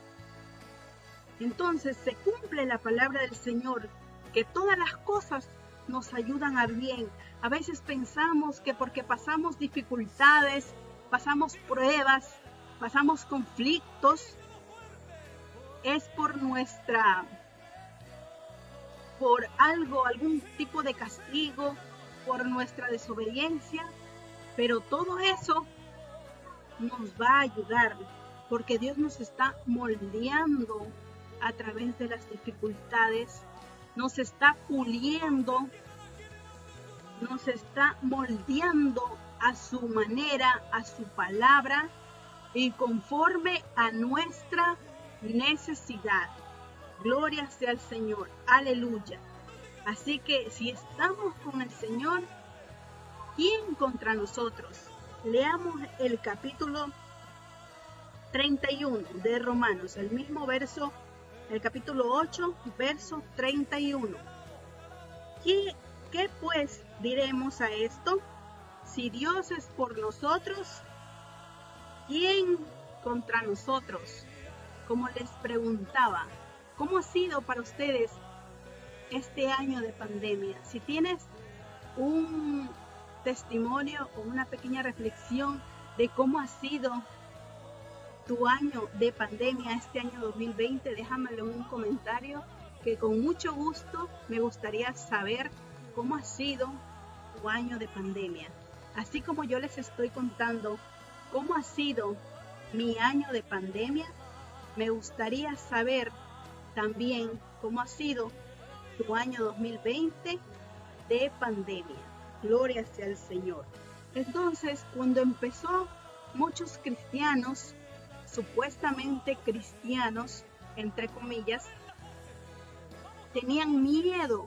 Entonces se cumple la palabra del Señor, que todas las cosas nos ayudan a bien. A veces pensamos que porque pasamos dificultades, pasamos pruebas, pasamos conflictos, es por algún tipo de castigo, por nuestra desobediencia, pero todo eso nos va a ayudar, porque Dios nos está moldeando a través de las dificultades, nos está puliendo, nos está moldeando a su manera, a su palabra y conforme a nuestra necesidad. Gloria sea al Señor, aleluya. Así que si estamos con el Señor, ¿quién contra nosotros? Leamos el capítulo 31 de Romanos, el mismo verso, el capítulo 8, verso 31. ¿Qué pues diremos a esto? Si Dios es por nosotros, ¿quién contra nosotros? Como les preguntaba, ¿cómo ha sido para ustedes este año de pandemia? Si tienes un testimonio o una pequeña reflexión de cómo ha sido tu año de pandemia, este año 2020, déjamelo en un comentario, que con mucho gusto me gustaría saber cómo ha sido tu año de pandemia. Así como yo les estoy contando cómo ha sido mi año de pandemia, me gustaría saber también cómo ha sido tu año 2020 de pandemia. Gloria sea al Señor. Entonces, cuando empezó, muchos cristianos, supuestamente cristianos, entre comillas, tenían miedo,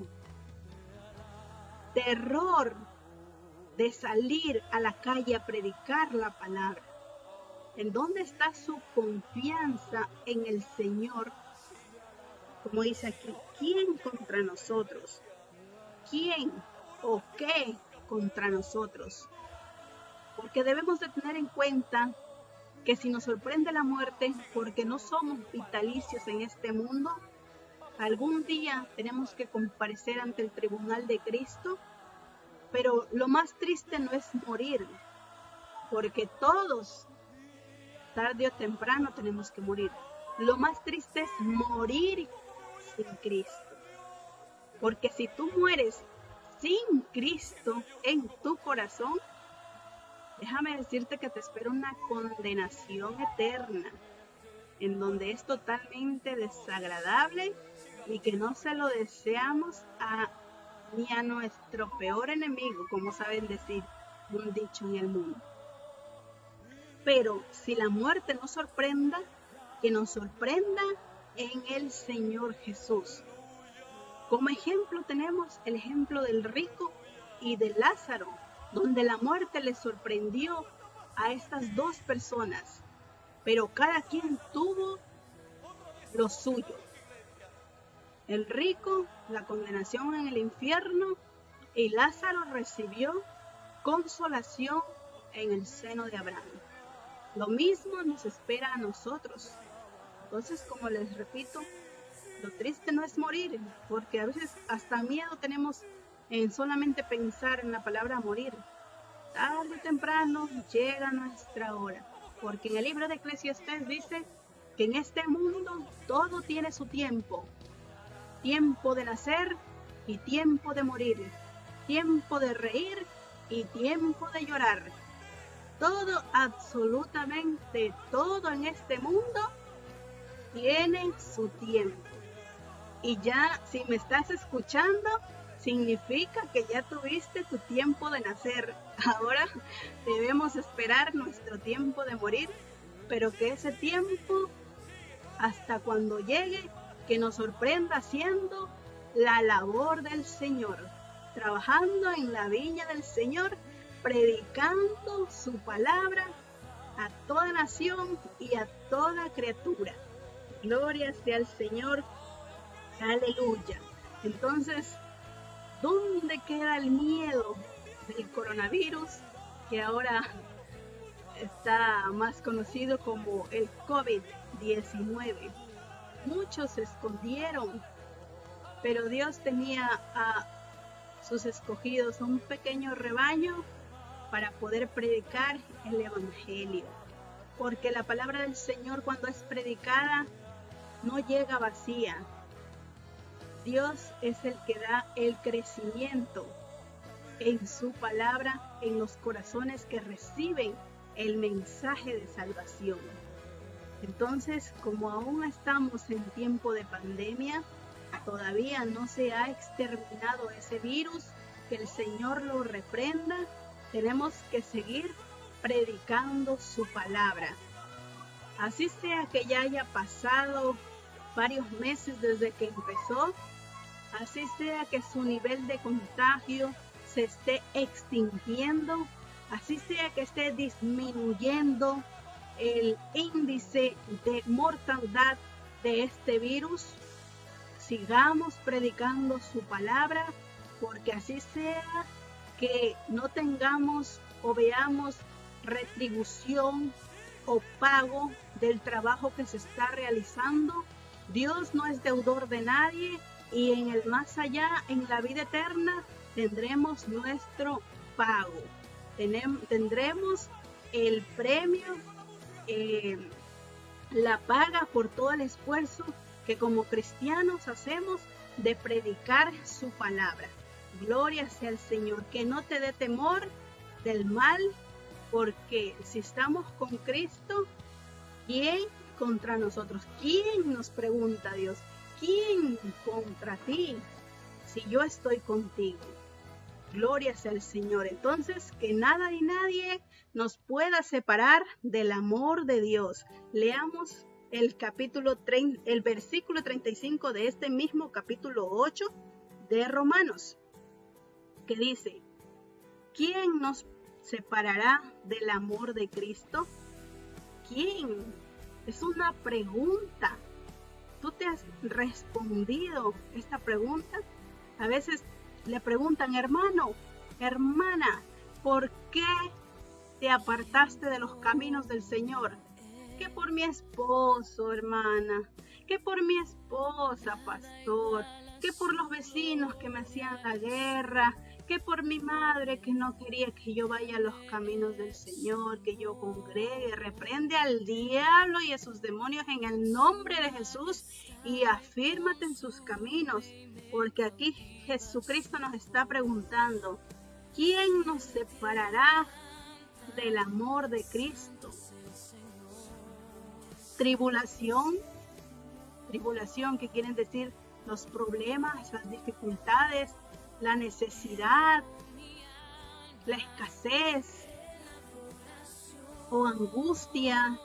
terror de salir a la calle a predicar la palabra. ¿En dónde está su confianza en el Señor? Como dice aquí, ¿quién contra nosotros? ¿Quién o qué contra nosotros? Porque debemos de tener en cuenta que si nos sorprende la muerte, porque no somos vitalicios en este mundo, algún día tenemos que comparecer ante el tribunal de Cristo, pero lo más triste no es morir, porque todos, tarde o temprano, tenemos que morir. Lo más triste es morir sin Cristo, porque si tú mueres sin Cristo en tu corazón, déjame decirte que te espera una condenación eterna, en donde es totalmente desagradable y que no se lo deseamos ni a nuestro peor enemigo, como saben decir un dicho en el mundo. Pero si la muerte nos sorprenda, que nos sorprenda en el Señor Jesús. Como ejemplo tenemos el ejemplo del rico y de Lázaro, donde la muerte le sorprendió a estas dos personas, pero cada quien tuvo lo suyo. El rico, la condenación en el infierno, y Lázaro recibió consolación en el seno de Abraham. Lo mismo nos espera a nosotros. Entonces, como les repito, lo triste no es morir, porque a veces hasta miedo tenemos en solamente pensar en la palabra morir. Tarde o temprano llega nuestra hora, porque en el libro de Eclesiastés dice que en este mundo todo tiene su tiempo. Tiempo de nacer y tiempo de morir. Tiempo de reír y tiempo de llorar. Todo, absolutamente todo en este mundo tiene su tiempo. Y ya, si me estás escuchando, significa que ya tuviste tu tiempo de nacer. Ahora debemos esperar nuestro tiempo de morir, pero que ese tiempo, hasta cuando llegue, que nos sorprenda haciendo la labor del Señor, trabajando en la viña del Señor, predicando su palabra a toda nación y a toda criatura. Gloria sea al Señor. Aleluya. Entonces, ¿dónde queda el miedo del coronavirus, que ahora está más conocido como el COVID-19? muchos se escondieron, pero Dios tenía a sus escogidos, un pequeño rebaño para poder predicar el evangelio. Porque la palabra del Señor, cuando es predicada, no llega vacía. Dios es el que da el crecimiento en su palabra, en los corazones que reciben el mensaje de salvación. Entonces, como aún estamos en tiempo de pandemia, todavía no se ha exterminado ese virus, que el Señor lo reprenda, tenemos que seguir predicando su palabra. Así sea que ya haya pasado varios meses desde que empezó, así sea que su nivel de contagio se esté extinguiendo, así sea que esté disminuyendo el índice de mortalidad de este virus, sigamos predicando su palabra, porque así sea que no tengamos o veamos retribución o pago del trabajo que se está realizando. Dios no es deudor de nadie y en el más allá, en la vida eterna, tendremos nuestro pago. Tendremos el premio, la paga por todo el esfuerzo que como cristianos hacemos de predicar su palabra. Gloria sea al Señor, que no te dé temor del mal, porque si estamos con Cristo, ¿quién contra nosotros? ¿Quién nos pregunta Dios? ¿Quién contra ti? Si yo estoy contigo. Gloria sea al Señor. Entonces, que nada ni nadie nos pueda separar del amor de Dios. Leamos el versículo 35 de este mismo capítulo 8 de Romanos, que dice: ¿quién nos separará del amor de Cristo? ¿Quién? Es una pregunta. ¿Tú te has respondido esta pregunta? A veces le preguntan: hermano, hermana, ¿por qué te apartaste de los caminos del Señor? Que por mi esposo, hermana, que por mi esposa, pastor, que por los vecinos que me hacían la guerra, que por mi madre que no quería que yo vaya a los caminos del Señor, que yo congregue. Reprende al diablo y a sus demonios en el nombre de Jesús y afírmate en sus caminos, porque aquí Jesucristo nos está preguntando: ¿quién nos separará del amor de Cristo? Tribulación, que quieren decir los problemas, las dificultades, la necesidad, la escasez, o angustia,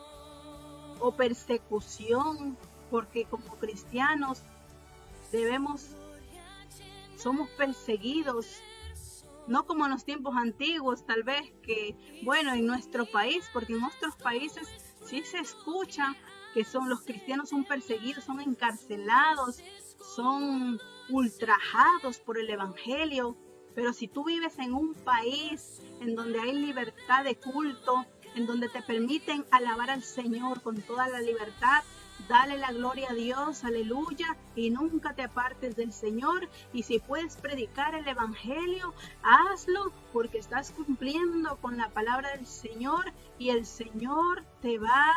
o persecución, porque como cristianos somos perseguidos, no como en los tiempos antiguos, tal vez, que, bueno, en nuestro país, porque en otros países sí se escucha que los cristianos son perseguidos, son encarcelados, son ultrajados por el evangelio. Pero si tú vives en un país en donde hay libertad de culto, en donde te permiten alabar al Señor con toda la libertad, dale la gloria a Dios, aleluya, y nunca te apartes del Señor. Y si puedes predicar el evangelio, hazlo, porque estás cumpliendo con la palabra del Señor, y el Señor te va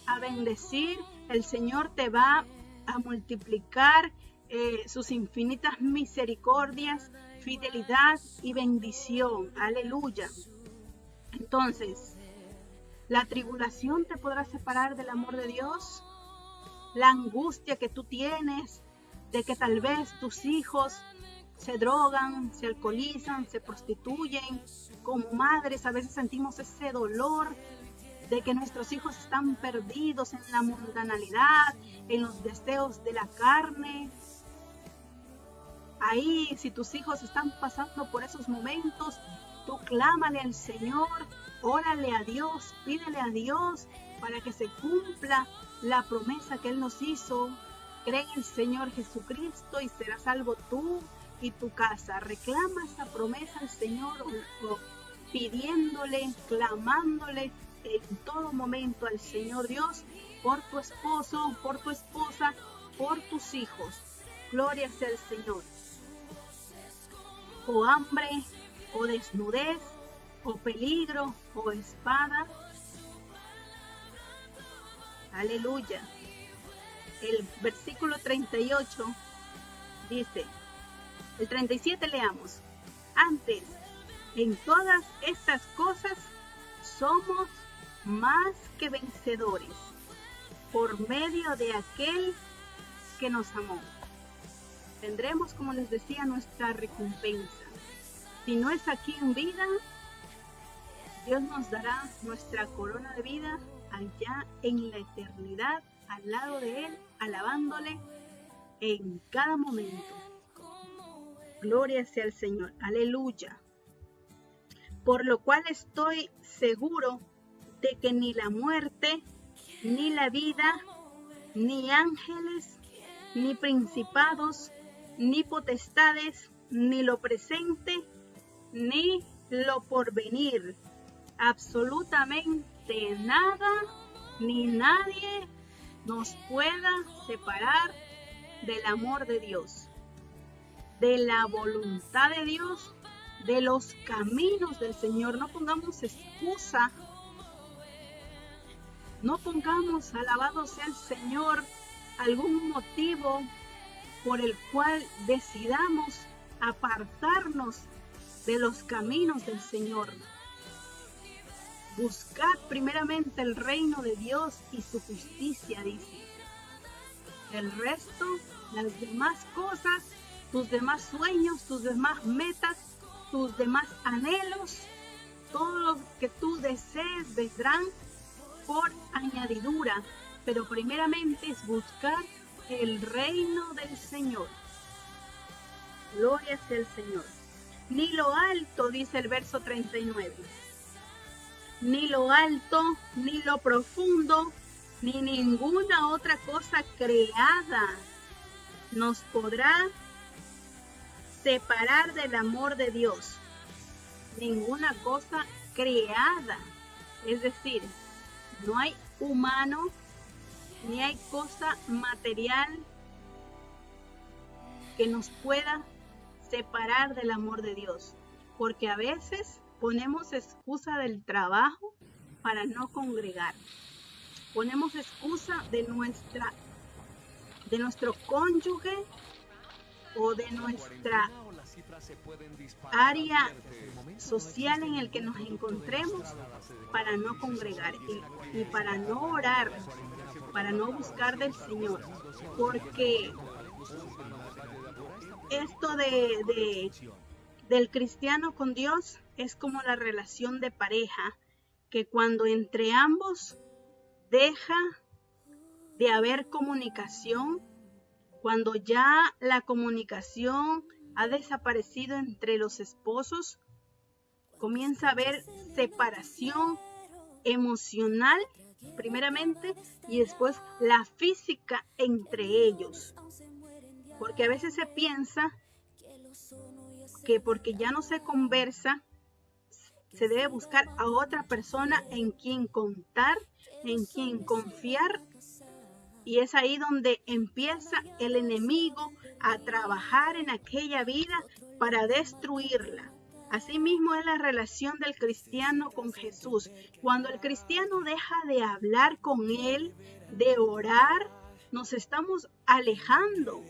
a bendecir, el Señor te va a multiplicar sus infinitas misericordias, fidelidad y bendición, aleluya. Entonces, ¿la tribulación te podrá separar del amor de Dios? La angustia que tú tienes de que tal vez tus hijos se drogan, se alcoholizan, se prostituyen. Como madres a veces sentimos ese dolor de que nuestros hijos están perdidos en la mundanalidad, en los deseos de la carne. Ahí, si tus hijos están pasando por esos momentos, tú clámale al Señor, órale a Dios, pídele a Dios para que se cumpla la promesa que Él nos hizo. Cree en el Señor Jesucristo y serás salvo tú y tu casa. Reclama esa promesa al Señor, pidiéndole, clamándole en todo momento al Señor Dios por tu esposo, por tu esposa, por tus hijos. Gloria sea al Señor. O hambre, o desnudez, o peligro, o espada. Aleluya. El versículo 38 dice, el 37 leamos. Antes, en todas estas cosas somos más que vencedores por medio de aquel que nos amó. Tendremos, como les decía, nuestra recompensa. Si no es aquí en vida, Dios nos dará nuestra corona de vida allá en la eternidad, al lado de Él, alabándole en cada momento. Gloria sea al Señor. Aleluya. Por lo cual estoy seguro de que ni la muerte, ni la vida, ni ángeles, ni principados, ni potestades, ni lo presente, ni lo porvenir, absolutamente nada, ni nadie nos pueda separar del amor de Dios, de la voluntad de Dios, de los caminos del Señor. No pongamos excusa, no pongamos, alabado sea el Señor, algún motivo por el cual decidamos apartarnos de los caminos del Señor. Buscad primeramente el reino de Dios y su justicia, dice. El resto, las demás cosas, tus demás sueños, tus demás metas, tus demás anhelos, todo lo que tú desees vendrán por añadidura, pero primeramente es buscar el reino del Señor. Gloria sea el Señor. Ni lo alto, dice el verso 39, ni lo alto, ni lo profundo, ni ninguna otra cosa creada nos podrá separar del amor de Dios. Ninguna cosa creada, es decir, no hay humano, ni hay cosa material que nos pueda separar del amor de Dios, porque a veces ponemos excusa del trabajo para no congregar, ponemos excusa de nuestro cónyuge o de nuestra área social en el que nos encontremos para no congregar y para no orar, para no buscar del Señor, porque esto del cristiano con Dios es como la relación de pareja, que cuando entre ambos deja de haber comunicación, cuando ya la comunicación ha desaparecido entre los esposos, comienza a haber separación emocional primeramente y después la física entre ellos. Porque a veces se piensa que porque ya no se conversa, se debe buscar a otra persona en quien contar, en quien confiar. Y es ahí donde empieza el enemigo a trabajar en aquella vida para destruirla. Asimismo es la relación del cristiano con Jesús. Cuando el cristiano deja de hablar con Él, de orar, nos estamos alejando.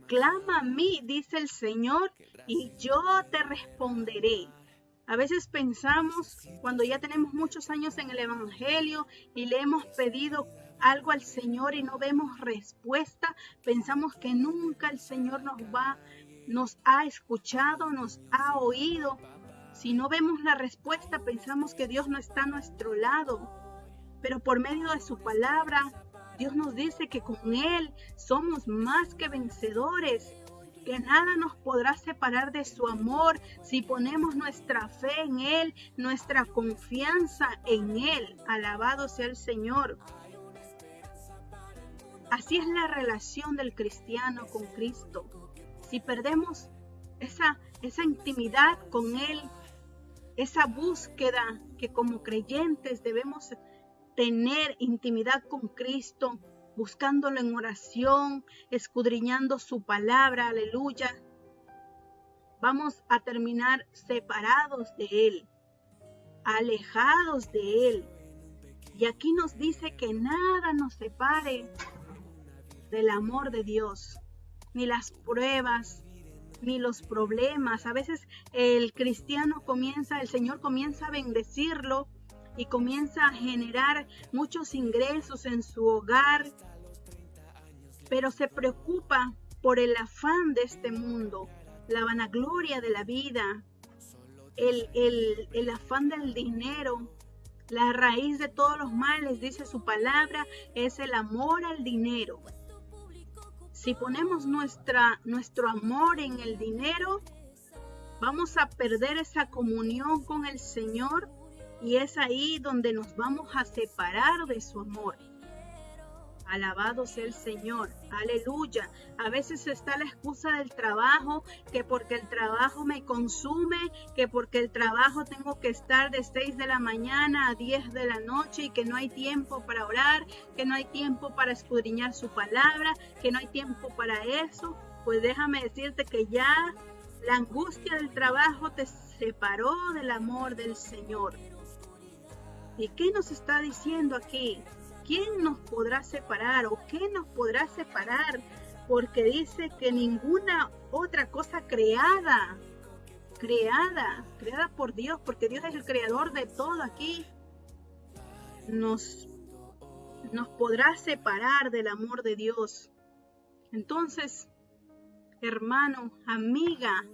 Clama a mí, dice el Señor, y yo te responderé. A veces pensamos, cuando ya tenemos muchos años en el Evangelio y le hemos pedido algo al Señor y no vemos respuesta, pensamos que nunca el Señor nos ha escuchado, nos ha oído. Si no vemos la respuesta, pensamos que Dios no está a nuestro lado. Pero por medio de su palabra, Dios nos dice que con Él somos más que vencedores, que nada nos podrá separar de su amor si ponemos nuestra fe en Él, nuestra confianza en Él. Alabado sea el Señor. Así es la relación del cristiano con Cristo. Si perdemos esa intimidad con Él, esa búsqueda que como creyentes debemos tener intimidad con Cristo, buscándolo en oración, escudriñando su palabra, aleluya, vamos a terminar separados de Él, alejados de Él. Y aquí nos dice que nada nos separe del amor de Dios, ni las pruebas, ni los problemas. A veces el cristiano el Señor comienza a bendecirlo y comienza a generar muchos ingresos en su hogar, pero se preocupa por el afán de este mundo, la vanagloria de la vida, el afán del dinero. La raíz de todos los males, dice su palabra, es el amor al dinero. Si ponemos nuestro amor en el dinero, vamos a perder esa comunión con el Señor y es ahí donde nos vamos a separar de su amor. Alabado sea el Señor, aleluya. A veces está la excusa del trabajo, que porque el trabajo me consume, que porque el trabajo tengo que estar de 6 de la mañana a 10 de la noche y que no hay tiempo para orar, que no hay tiempo para escudriñar su palabra, que no hay tiempo para eso. Pues déjame decirte que ya la angustia del trabajo te separó del amor del Señor. ¿Y qué nos está diciendo aquí? ¿Quién nos podrá separar o qué nos podrá separar? Porque dice que ninguna otra cosa creada por Dios, porque Dios es el creador de todo aquí, nos podrá separar del amor de Dios. Entonces, hermano, amiga,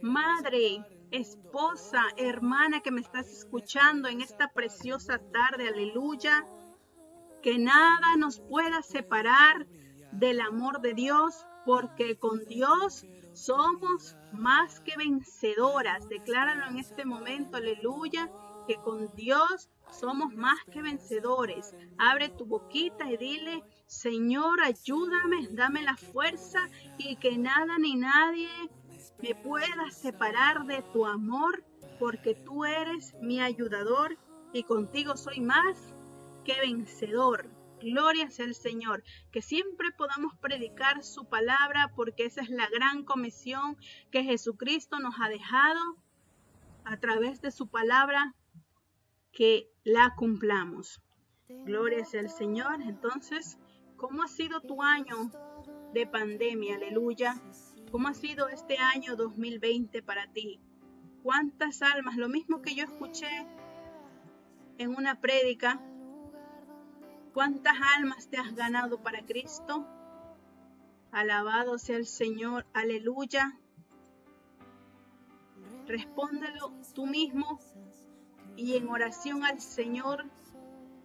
madre, esposa, hermana que me estás escuchando en esta preciosa tarde, aleluya, que nada nos pueda separar del amor de Dios, porque con Dios somos más que vencedoras. Decláralo en este momento, aleluya, que con Dios somos más que vencedores. Abre tu boquita y dile: Señor, ayúdame, dame la fuerza y que nada ni nadie me pueda separar de tu amor, porque tú eres mi ayudador y contigo soy más que vencedor. Gloria sea el Señor, que siempre podamos predicar su palabra, porque esa es la gran comisión que Jesucristo nos ha dejado a través de su palabra, que la cumplamos. Gloria sea el Señor. Entonces, ¿cómo ha sido tu año de pandemia? Aleluya. ¿Cómo ha sido este año 2020 para ti? ¿Cuántas almas? Lo mismo que yo escuché en una prédica. ¿Cuántas almas te has ganado para Cristo? Alabado sea el Señor, aleluya. Respóndelo tú mismo y en oración al Señor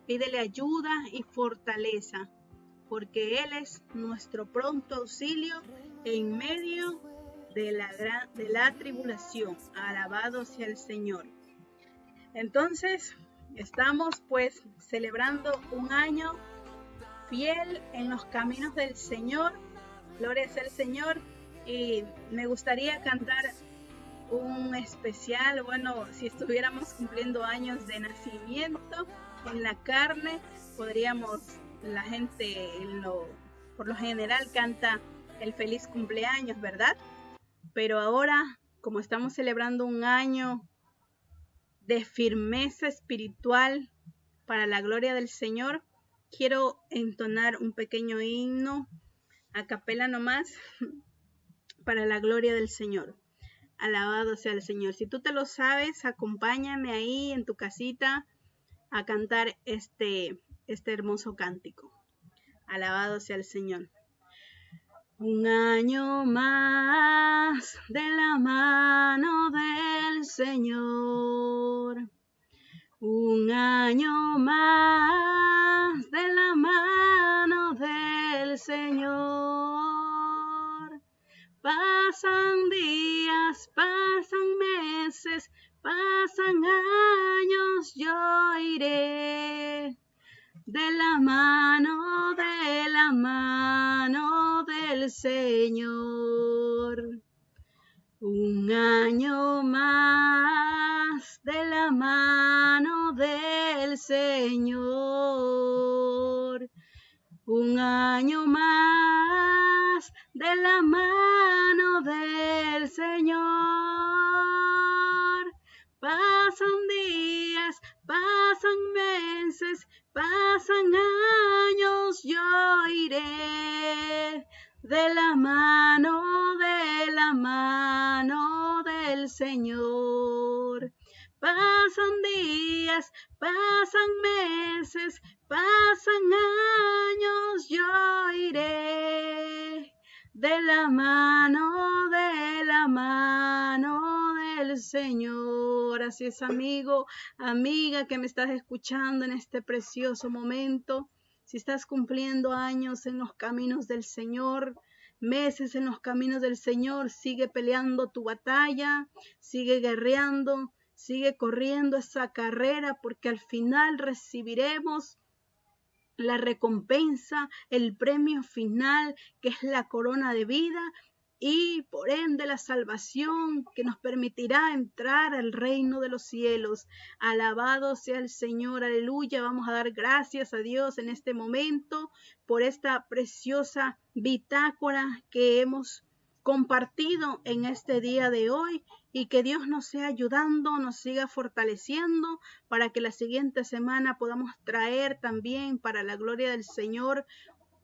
pídele ayuda y fortaleza, porque Él es nuestro pronto auxilio en medio de la tribulación. Alabado sea el Señor. Entonces, estamos pues celebrando un año fiel en los caminos del Señor. Gloria sea al Señor. Y me gustaría cantar un especial, bueno, si estuviéramos cumpliendo años de nacimiento en la carne, podríamos, la gente por lo general canta el feliz cumpleaños, ¿verdad? Pero ahora, como estamos celebrando un año de firmeza espiritual para la gloria del Señor, quiero entonar un pequeño himno a capela nomás para la gloria del Señor. Alabado sea el Señor. Si tú te lo sabes, acompáñame ahí en tu casita a cantar este hermoso cántico. Alabado sea el Señor. Un año más de la mano del Señor. Un año más de la mano del Señor. Pasan días, pasan meses, pasan años, yo iré de la mano del Señor. Un año más de la mano del Señor. Un año más de la mano del Señor. Pasan días, pasan meses, pasan años, yo iré de la mano del Señor. Pasan días, pasan meses, pasan años, yo iré de la mano del Señor. Así es, amigo, amiga que me estás escuchando en este precioso momento. Si estás cumpliendo años en los caminos del Señor, meses en los caminos del Señor, sigue peleando tu batalla, sigue guerreando, sigue corriendo esa carrera, porque al final recibiremos la recompensa, el premio final, que es la corona de vida y por ende la salvación que nos permitirá entrar al reino de los cielos. Alabado sea el Señor, aleluya. Vamos a dar gracias a Dios en este momento por esta preciosa bitácora que hemos compartido en este día de hoy, y que Dios nos sea ayudando, nos siga fortaleciendo para que la siguiente semana podamos traer también para la gloria del Señor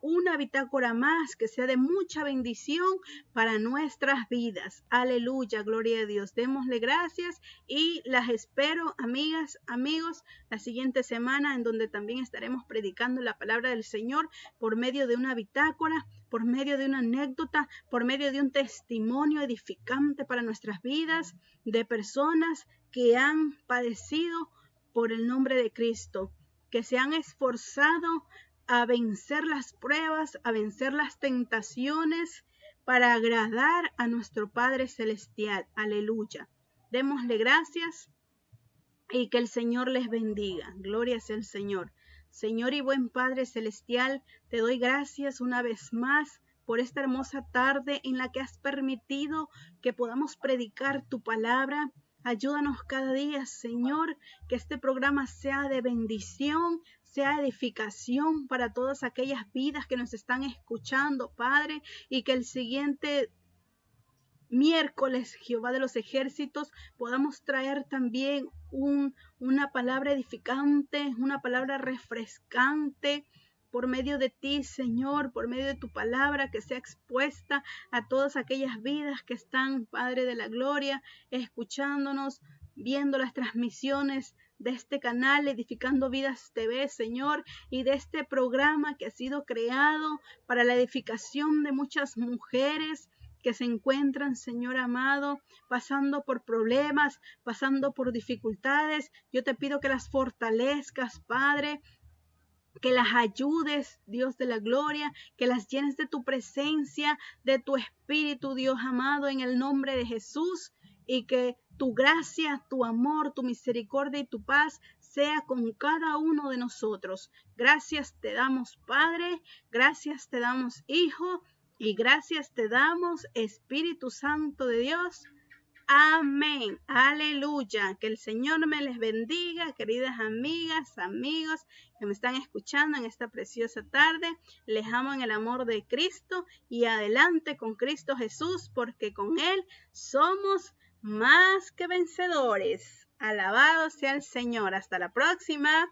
una bitácora más que sea de mucha bendición para nuestras vidas. Aleluya, gloria a Dios. Démosle gracias y las espero, amigas, amigos, la siguiente semana, en donde también estaremos predicando la palabra del Señor por medio de una bitácora, por medio de una anécdota, por medio de un testimonio edificante para nuestras vidas, de personas que han padecido por el nombre de Cristo, que se han esforzado a vencer las pruebas, a vencer las tentaciones para agradar a nuestro Padre Celestial. Aleluya. Démosle gracias y que el Señor les bendiga. Gloria sea el Señor. Señor y buen Padre Celestial, te doy gracias una vez más por esta hermosa tarde en la que has permitido que podamos predicar tu palabra. Ayúdanos cada día, Señor, que este programa sea de bendición, sea edificación para todas aquellas vidas que nos están escuchando, Padre, y que el siguiente miércoles, Jehová de los ejércitos, podamos traer también una palabra edificante, una palabra refrescante, por medio de ti, Señor, por medio de tu palabra, que sea expuesta a todas aquellas vidas que están, Padre de la gloria, escuchándonos, viendo las transmisiones de este canal Edificando Vidas TV, Señor, y de este programa que ha sido creado para la edificación de muchas mujeres que se encuentran, Señor amado, pasando por problemas, pasando por dificultades. Yo te pido que las fortalezcas, Padre, que las ayudes, Dios de la gloria, que las llenes de tu presencia, de tu espíritu, Dios amado, en el nombre de Jesús, y que tu gracia, tu amor, tu misericordia y tu paz sea con cada uno de nosotros. Gracias te damos, Padre, gracias te damos, Hijo, y gracias te damos, Espíritu Santo de Dios. Amén, aleluya, que el Señor me les bendiga, queridas amigas, amigos que me están escuchando en esta preciosa tarde. Les amo en el amor de Cristo y adelante con Cristo Jesús, porque con Él somos más que vencedores. Alabado sea el Señor. Hasta la próxima.